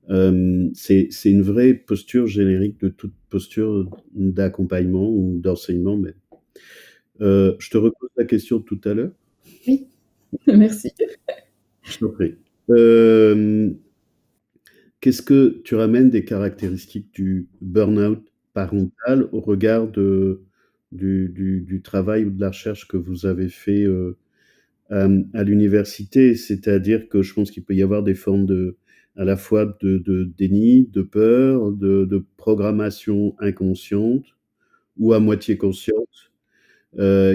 Speaker 1: C'est une vraie posture générique de toute posture d'accompagnement ou d'enseignement. Mais je te repose la question de tout à l'heure.
Speaker 2: Oui, merci.
Speaker 1: Je t'en prie. Qu'est-ce que tu ramènes des caractéristiques du burn-out parental au regard du travail ou de la recherche que vous avez fait à l'université? C'est-à-dire que je pense qu'il peut y avoir des formes à la fois de déni, de peur, de programmation inconsciente ou à moitié consciente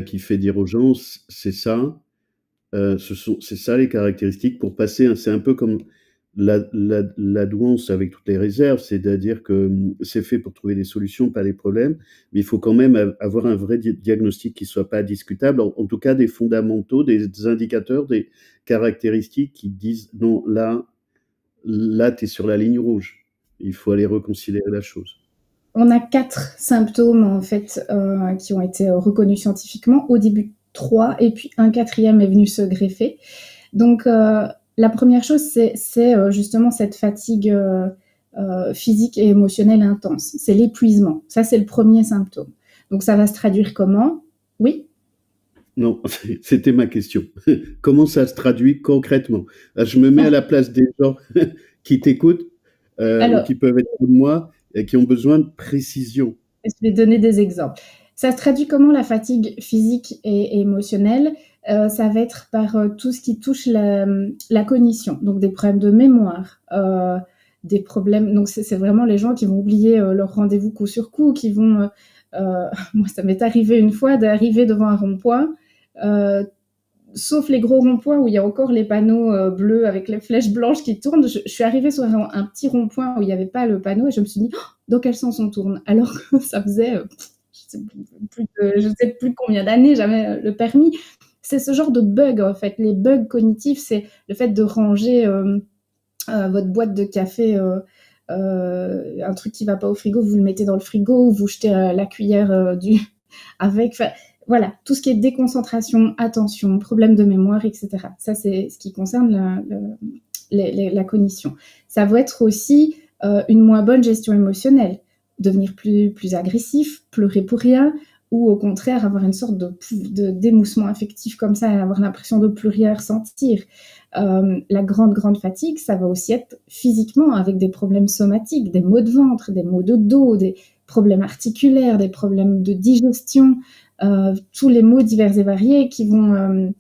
Speaker 1: qui fait dire aux gens, c'est ça, c'est ça les caractéristiques pour passer. C'est un peu comme la douance avec toutes les réserves, c'est-à-dire que c'est fait pour trouver des solutions, pas des problèmes, mais il faut quand même avoir un vrai diagnostic qui soit pas discutable, en tout cas des fondamentaux, des indicateurs, des caractéristiques qui disent non, là tu es sur la ligne rouge, il faut aller reconsidérer la chose.
Speaker 2: On a 4 symptômes en fait qui ont été reconnus scientifiquement, au début 3 et puis un 4e est venu se greffer. Donc la première chose, c'est justement cette fatigue physique et émotionnelle intense. C'est l'épuisement. Ça, c'est le premier symptôme. Donc, ça va se traduire comment? Oui?
Speaker 1: Non, c'était ma question. Comment ça se traduit concrètement? Je me mets à la place des gens qui t'écoutent, ou qui peuvent être comme moi, et qui ont besoin de précision.
Speaker 2: Je vais donner des exemples. Ça se traduit comment la fatigue physique et émotionnelle? Ça va être par tout ce qui touche la cognition, donc des problèmes de mémoire, des problèmes. Donc c'est vraiment les gens qui vont oublier leur rendez-vous coup sur coup, qui vont. Moi, ça m'est arrivé une fois d'arriver devant un rond-point, sauf les gros ronds-points où il y a encore les panneaux bleus avec les flèches blanches qui tournent. Je suis arrivée sur un petit rond-point où il n'y avait pas le panneau et je me suis dit dans quel sens on tourne, alors que ça faisait je sais plus combien d'années j'avais le permis. C'est ce genre de bug en fait. Les bugs cognitifs, c'est le fait de ranger votre boîte de café, un truc qui va pas au frigo, vous le mettez dans le frigo, vous jetez la cuillère avec. Voilà, tout ce qui est déconcentration, attention, problème de mémoire, etc. Ça, c'est ce qui concerne la cognition. Ça va être aussi une moins bonne gestion émotionnelle, devenir plus agressif, pleurer pour rien, ou au contraire avoir une sorte d'émoussement affectif comme ça, et avoir l'impression de plus rien ressentir. La grande fatigue, ça va aussi être physiquement, avec des problèmes somatiques, des maux de ventre, des maux de dos, des problèmes articulaires, des problèmes de digestion, tous les maux divers et variés qui vont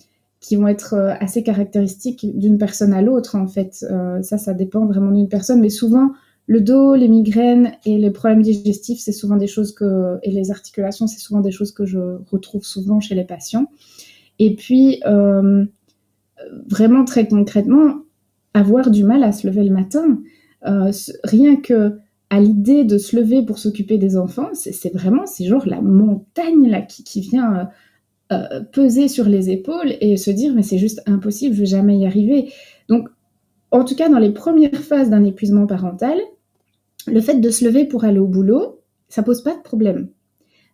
Speaker 2: être assez caractéristiques d'une personne à l'autre, en fait. Ça dépend vraiment d'une personne, mais souvent, le dos, les migraines et les problèmes digestifs, c'est souvent des choses et les articulations, c'est souvent des choses que je retrouve souvent chez les patients. Et puis, vraiment très concrètement, avoir du mal à se lever le matin, rien que à l'idée de se lever pour s'occuper des enfants, c'est genre la montagne là qui vient peser sur les épaules et se dire mais c'est juste impossible, je vais jamais y arriver. Donc, en tout cas, dans les premières phases d'un épuisement parental, le fait de se lever pour aller au boulot, ça pose pas de problème.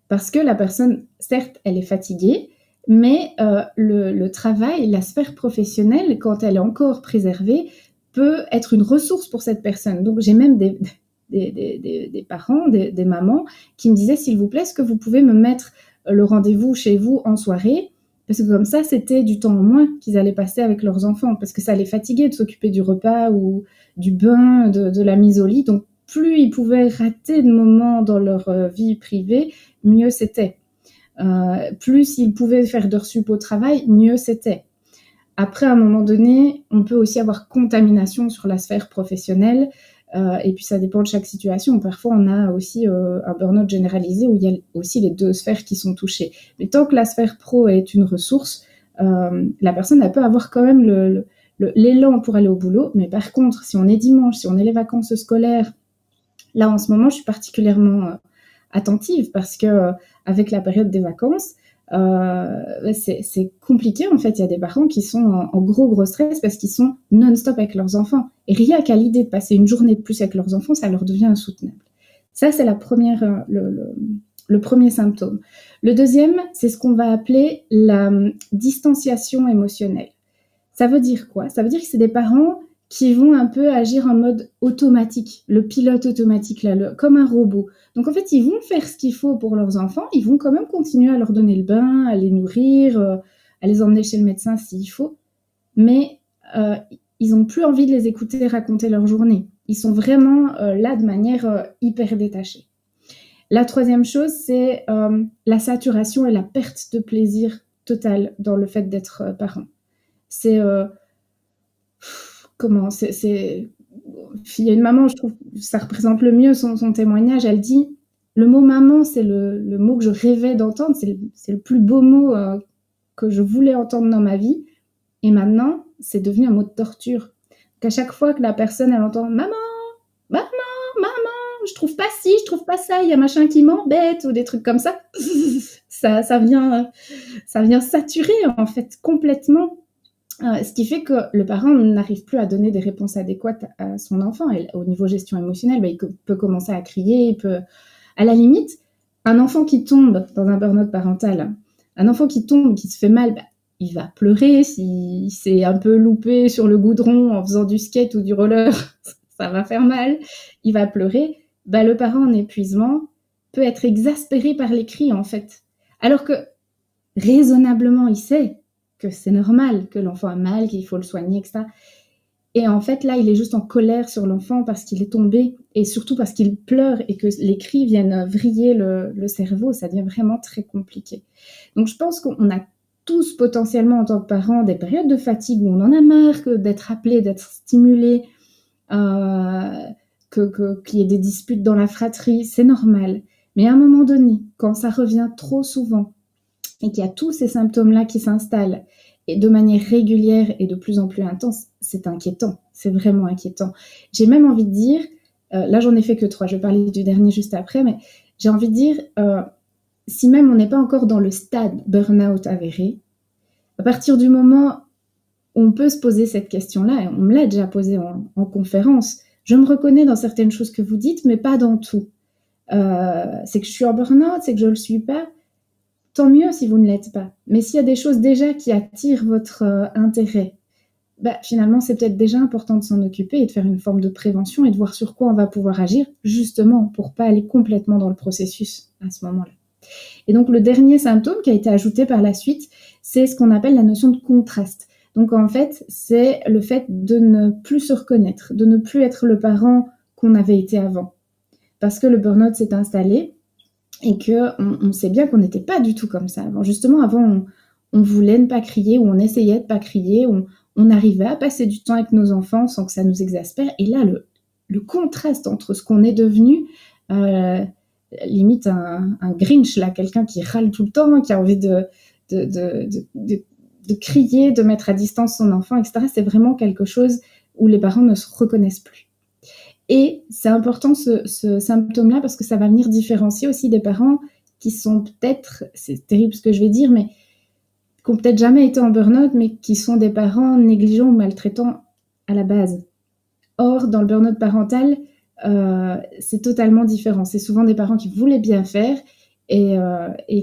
Speaker 2: Parce que la personne, certes, elle est fatiguée, mais le travail, la sphère professionnelle, quand elle est encore préservée, peut être une ressource pour cette personne. Donc, j'ai même des parents, des mamans qui me disaient, s'il vous plaît, est-ce que vous pouvez me mettre le rendez-vous chez vous en soirée? Parce que comme ça, c'était du temps en moins qu'ils allaient passer avec leurs enfants, parce que ça les fatiguait de s'occuper du repas ou du bain, de la mise au lit. Donc, plus ils pouvaient rater de moments dans leur vie privée, mieux c'était. Plus ils pouvaient faire d'heures sup au travail, mieux c'était. Après, à un moment donné, on peut aussi avoir contamination sur la sphère professionnelle, et puis ça dépend de chaque situation. Parfois, on a aussi un burn-out généralisé où il y a aussi les deux sphères qui sont touchées. Mais tant que la sphère pro est une ressource, la personne, elle peut avoir quand même l'élan pour aller au boulot. Mais par contre, si on est dimanche, si on est les vacances scolaires, là, en ce moment, je suis particulièrement attentive parce que avec la période des vacances, c'est compliqué en fait. Il y a des parents qui sont en gros stress parce qu'ils sont non-stop avec leurs enfants. Et rien qu'à l'idée de passer une journée de plus avec leurs enfants, ça leur devient insoutenable. Ça, c'est le premier symptôme. Le deuxième, c'est ce qu'on va appeler la distanciation émotionnelle. Ça veut dire quoi? Ça veut dire que c'est des parents qui vont un peu agir en mode automatique, le pilote automatique, là, comme un robot. Donc en fait, ils vont faire ce qu'il faut pour leurs enfants, ils vont quand même continuer à leur donner le bain, à les nourrir, à les emmener chez le médecin s'il faut, mais ils n'ont plus envie de les écouter raconter leur journée. Ils sont vraiment là de manière hyper détachée. La troisième chose, c'est la saturation et la perte de plaisir totale dans le fait d'être parent. C'est... Il y a une maman, je trouve, ça représente le mieux son témoignage. Elle dit, le mot maman, c'est le mot que je rêvais d'entendre, c'est le plus beau mot que je voulais entendre dans ma vie. Et maintenant, c'est devenu un mot de torture. Qu'à chaque fois que la personne, elle entend maman, maman, maman, je trouve pas ci, je trouve pas ça, il y a machin qui m'embête, ou des trucs comme ça, ça vient saturer, en fait, complètement. Ce qui fait que le parent n'arrive plus à donner des réponses adéquates à son enfant. Et au niveau gestion émotionnelle, il peut commencer à crier, il peut... À la limite, un enfant qui tombe dans un burn-out parental, un enfant qui tombe, qui se fait mal, il va pleurer. S'il s'est un peu loupé sur le goudron en faisant du skate ou du roller, ça va faire mal. Il va pleurer. Le parent en épuisement peut être exaspéré par les cris, en fait. Alors que, raisonnablement, il sait que c'est normal, que l'enfant a mal, qu'il faut le soigner, etc. Et en fait, là, il est juste en colère sur l'enfant parce qu'il est tombé et surtout parce qu'il pleure et que les cris viennent vriller le cerveau. Ça devient vraiment très compliqué. Donc, je pense qu'on a tous potentiellement, en tant que parents, des périodes de fatigue où on en a marre d'être appelé, d'être stimulé, qu'il y ait des disputes dans la fratrie. C'est normal. Mais à un moment donné, quand ça revient trop souvent, et qu'il y a tous ces symptômes-là qui s'installent et de manière régulière et de plus en plus intense, c'est inquiétant, c'est vraiment inquiétant. J'ai même envie de dire, là j'en ai fait que 3, je vais parler du dernier juste après, mais j'ai envie de dire, si même on n'est pas encore dans le stade burn-out avéré, à partir du moment où on peut se poser cette question-là, et on me l'a déjà posée en conférence, je me reconnais dans certaines choses que vous dites, mais pas dans tout. C'est que je suis en burn-out, c'est que je ne le suis pas. Tant mieux si vous ne l'êtes pas. Mais s'il y a des choses déjà qui attirent votre intérêt, finalement, c'est peut-être déjà important de s'en occuper et de faire une forme de prévention et de voir sur quoi on va pouvoir agir, justement, pour pas aller complètement dans le processus à ce moment-là. Et donc, le dernier symptôme qui a été ajouté par la suite, c'est ce qu'on appelle la notion de contraste. Donc, en fait, c'est le fait de ne plus se reconnaître, de ne plus être le parent qu'on avait été avant. Parce que le burn-out s'est installé, et qu'on sait bien qu'on n'était pas du tout comme ça avant. Justement, avant, on voulait ne pas crier, ou on essayait de ne pas crier, on arrivait à passer du temps avec nos enfants sans que ça nous exaspère. Et là, le contraste entre ce qu'on est devenu, limite un Grinch, là, quelqu'un qui râle tout le temps, qui a envie de crier, de mettre à distance son enfant, etc. C'est vraiment quelque chose où les parents ne se reconnaissent plus. Et c'est important ce symptôme-là parce que ça va venir différencier aussi des parents qui sont peut-être, c'est terrible ce que je vais dire, mais qui n'ont peut-être jamais été en burn-out, mais qui sont des parents négligents ou maltraitants à la base. Or, dans le burn-out parental, c'est totalement différent. C'est souvent des parents qui voulaient bien faire et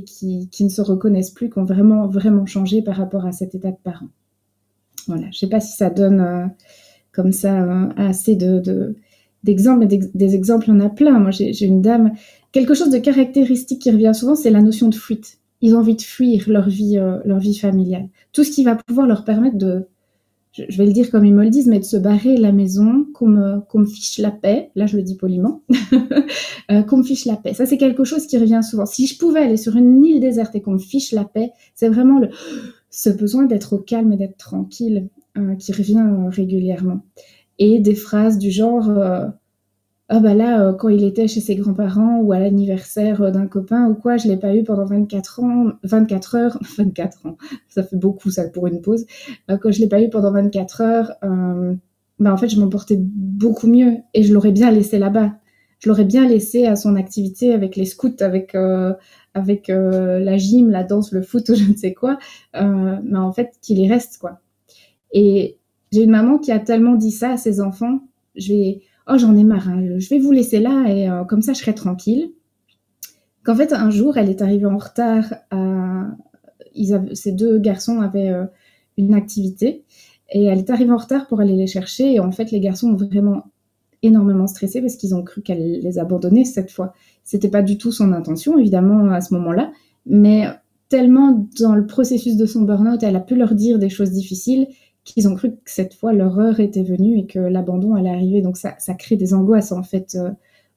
Speaker 2: qui ne se reconnaissent plus, qui ont vraiment, vraiment changé par rapport à cet état de parent. Voilà, je ne sais pas si ça donne comme ça assez d'exemples, mais des exemples, il y en a plein. Moi, j'ai une dame, quelque chose de caractéristique qui revient souvent, c'est la notion de fuite. Ils ont envie de fuir leur vie familiale. Tout ce qui va pouvoir leur permettre de, je vais le dire comme ils me le disent, mais de se barrer de la maison, qu'on me fiche la paix. Là, je le dis poliment. Qu'on me fiche la paix. Ça, c'est quelque chose qui revient souvent. Si je pouvais aller sur une île déserte et qu'on me fiche la paix, c'est vraiment ce besoin d'être au calme et d'être tranquille qui revient régulièrement. Et des phrases du genre quand il était chez ses grands-parents ou à l'anniversaire d'un copain ou quoi, je l'ai pas eu pendant 24 heures, ça fait beaucoup ça pour une pause, quand je l'ai pas eu pendant 24 heures, en fait je m'en portais beaucoup mieux et je l'aurais bien laissé là-bas. je l'aurais bien laissé à son activité avec les scouts, avec la gym, la danse, le foot ou je ne sais quoi, mais en fait qu'il y reste quoi. Et j'ai une maman qui a tellement dit ça à ses enfants, oh j'en ai marre, hein, je vais vous laisser là et comme ça je serai tranquille. Qu'en fait un jour elle est arrivée en retard ces deux garçons avaient une activité et elle est arrivée en retard pour aller les chercher et en fait les garçons ont vraiment énormément stressé parce qu'ils ont cru qu'elle les abandonnait cette fois. C'était pas du tout son intention évidemment à ce moment-là, mais tellement dans le processus de son burn-out, elle a pu leur dire des choses difficiles qu'ils ont cru que cette fois leur heure était venue et que l'abandon allait arriver. Donc ça crée des angoisses en fait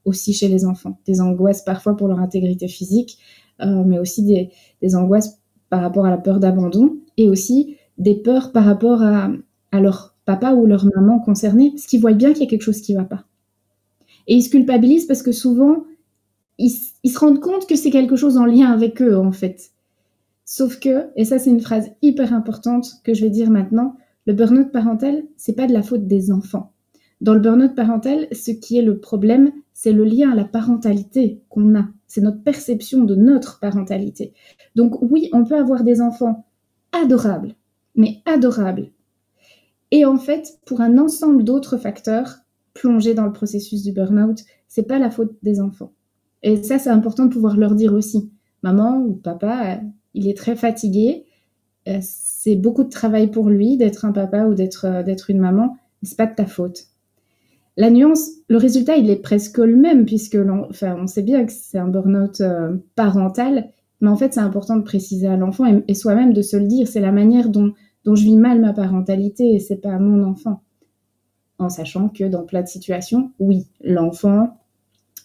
Speaker 2: aussi chez les enfants, des angoisses parfois pour leur intégrité physique, mais aussi des angoisses par rapport à la peur d'abandon et aussi des peurs par rapport à leur papa ou leur maman concernés, parce qu'ils voient bien qu'il y a quelque chose qui ne va pas. Et ils se culpabilisent parce que souvent, ils se rendent compte que c'est quelque chose en lien avec eux, en fait. Sauf que, et ça c'est une phrase hyper importante que je vais dire maintenant, le burn-out parental, c'est pas de la faute des enfants. Dans le burn-out parental, ce qui est le problème, c'est le lien à la parentalité qu'on a. C'est notre perception de notre parentalité. Donc oui, on peut avoir des enfants adorables, mais adorables. Et en fait, pour un ensemble d'autres facteurs, plongés dans le processus du burn-out, c'est pas la faute des enfants. Et ça, c'est important de pouvoir leur dire aussi. Maman ou papa, il est très fatigué. C'est beaucoup de travail pour lui d'être un papa ou d'être une maman. Mais c'est pas de ta faute. La nuance, le résultat, il est presque le même puisque on sait bien que c'est un burn-out parental, mais en fait, c'est important de préciser à l'enfant et soi-même de se le dire. C'est la manière dont je vis mal ma parentalité et c'est pas mon enfant. En sachant que dans plein de situations, oui, l'enfant,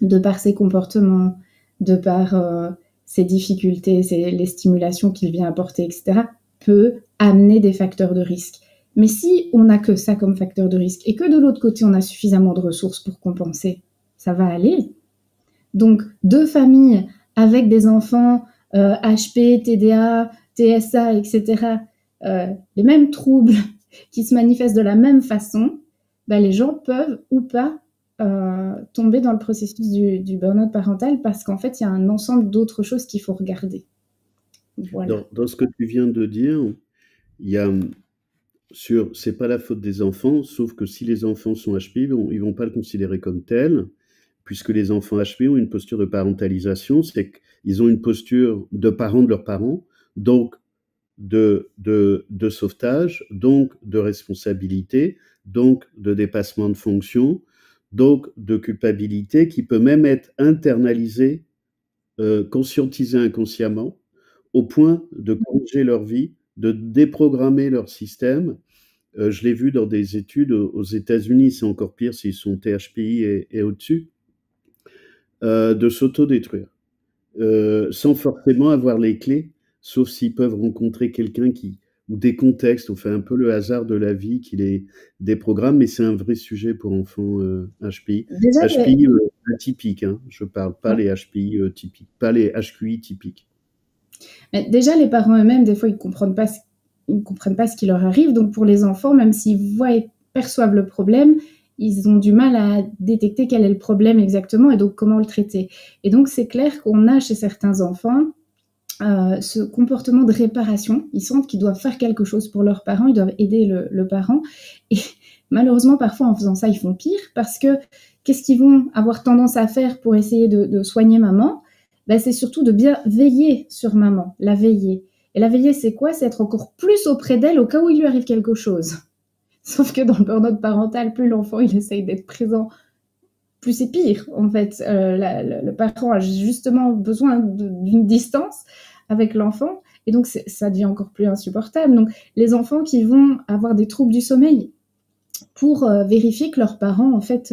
Speaker 2: de par ses comportements, de par ses difficultés, les stimulations qu'il vient apporter, etc., peut amener des facteurs de risque. Mais si on n'a que ça comme facteur de risque et que de l'autre côté, on a suffisamment de ressources pour compenser, ça va aller. Donc, deux familles avec des enfants HP, TDA, TSA, etc., les mêmes troubles qui se manifestent de la même façon, les gens peuvent ou pas tomber dans le processus du burn-out parental parce qu'en fait, il y a un ensemble d'autres choses qu'il faut regarder.
Speaker 1: Voilà. Dans ce que tu viens de dire, il y a c'est pas la faute des enfants, sauf que si les enfants sont HP, ils vont pas le considérer comme tel, puisque les enfants HP ont une posture de parentalisation, c'est qu'ils ont une posture de parents de leurs parents, donc de sauvetage, donc de responsabilité, donc de dépassement de fonction, donc de culpabilité qui peut même être internalisée, conscientisée inconsciemment, au point de corriger leur vie, de déprogrammer leur système. Je l'ai vu dans des études aux États-Unis, c'est encore pire s'ils sont THPI et au-dessus, de s'autodétruire, sans forcément avoir les clés, sauf s'ils peuvent rencontrer quelqu'un ou des contextes, on fait un peu le hasard de la vie qui les déprogramme, mais c'est un vrai sujet pour enfants HPI. Déjà, HPI atypiques, hein, je parle pas les HPI typiques, pas les HQI typiques.
Speaker 2: Mais déjà, les parents eux-mêmes, des fois, ils ne comprennent pas ce qui leur arrive. Donc, pour les enfants, même s'ils voient et perçoivent le problème, ils ont du mal à détecter quel est le problème exactement et donc comment le traiter. Et donc, c'est clair qu'on a chez certains enfants ce comportement de réparation. Ils sentent qu'ils doivent faire quelque chose pour leurs parents, ils doivent aider le parent. Et malheureusement, parfois, en faisant ça, ils font pire parce que qu'est-ce qu'ils vont avoir tendance à faire pour essayer de soigner maman ? C'est surtout de bien veiller sur maman, la veiller. Et la veiller, c'est quoi ? C'est être encore plus auprès d'elle au cas où il lui arrive quelque chose. Sauf que dans le burn-out parental, plus l'enfant il essaye d'être présent, plus c'est pire. En fait, le parent a justement besoin d'une distance avec l'enfant, et donc ça devient encore plus insupportable. Donc les enfants qui vont avoir des troubles du sommeil pour vérifier que leur parent en fait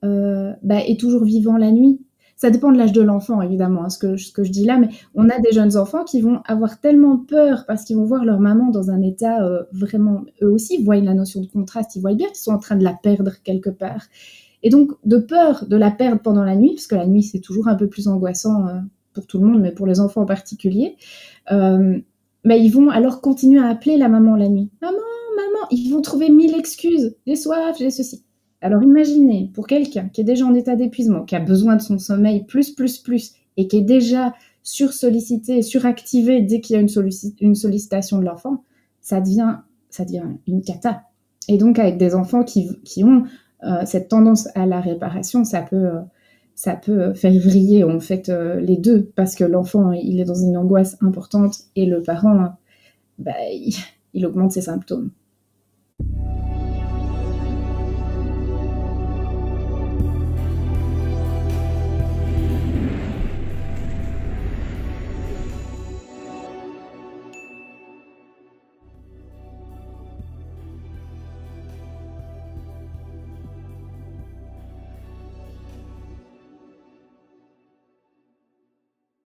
Speaker 2: est toujours vivant la nuit. Ça dépend de l'âge de l'enfant, évidemment, hein, ce que je dis là, mais on a des jeunes enfants qui vont avoir tellement peur parce qu'ils vont voir leur maman dans un état vraiment... Eux aussi, ils voient la notion de contraste, ils voient bien qu'ils sont en train de la perdre quelque part. Et donc, de peur de la perdre pendant la nuit, parce que la nuit, c'est toujours un peu plus angoissant pour tout le monde, mais pour les enfants en particulier, ils vont alors continuer à appeler la maman la nuit. « Maman, maman !» Ils vont trouver 1000 excuses. « J'ai soif, j'ai ceci. » Alors imaginez, pour quelqu'un qui est déjà en état d'épuisement, qui a besoin de son sommeil plus, et qui est déjà sursollicité, suractivé dès qu'il y a une sollicitation de l'enfant, ça devient une cata. Et donc avec des enfants qui ont cette tendance à la réparation, ça peut faire vriller en fait les deux, parce que l'enfant il est dans une angoisse importante et le parent il augmente ses symptômes.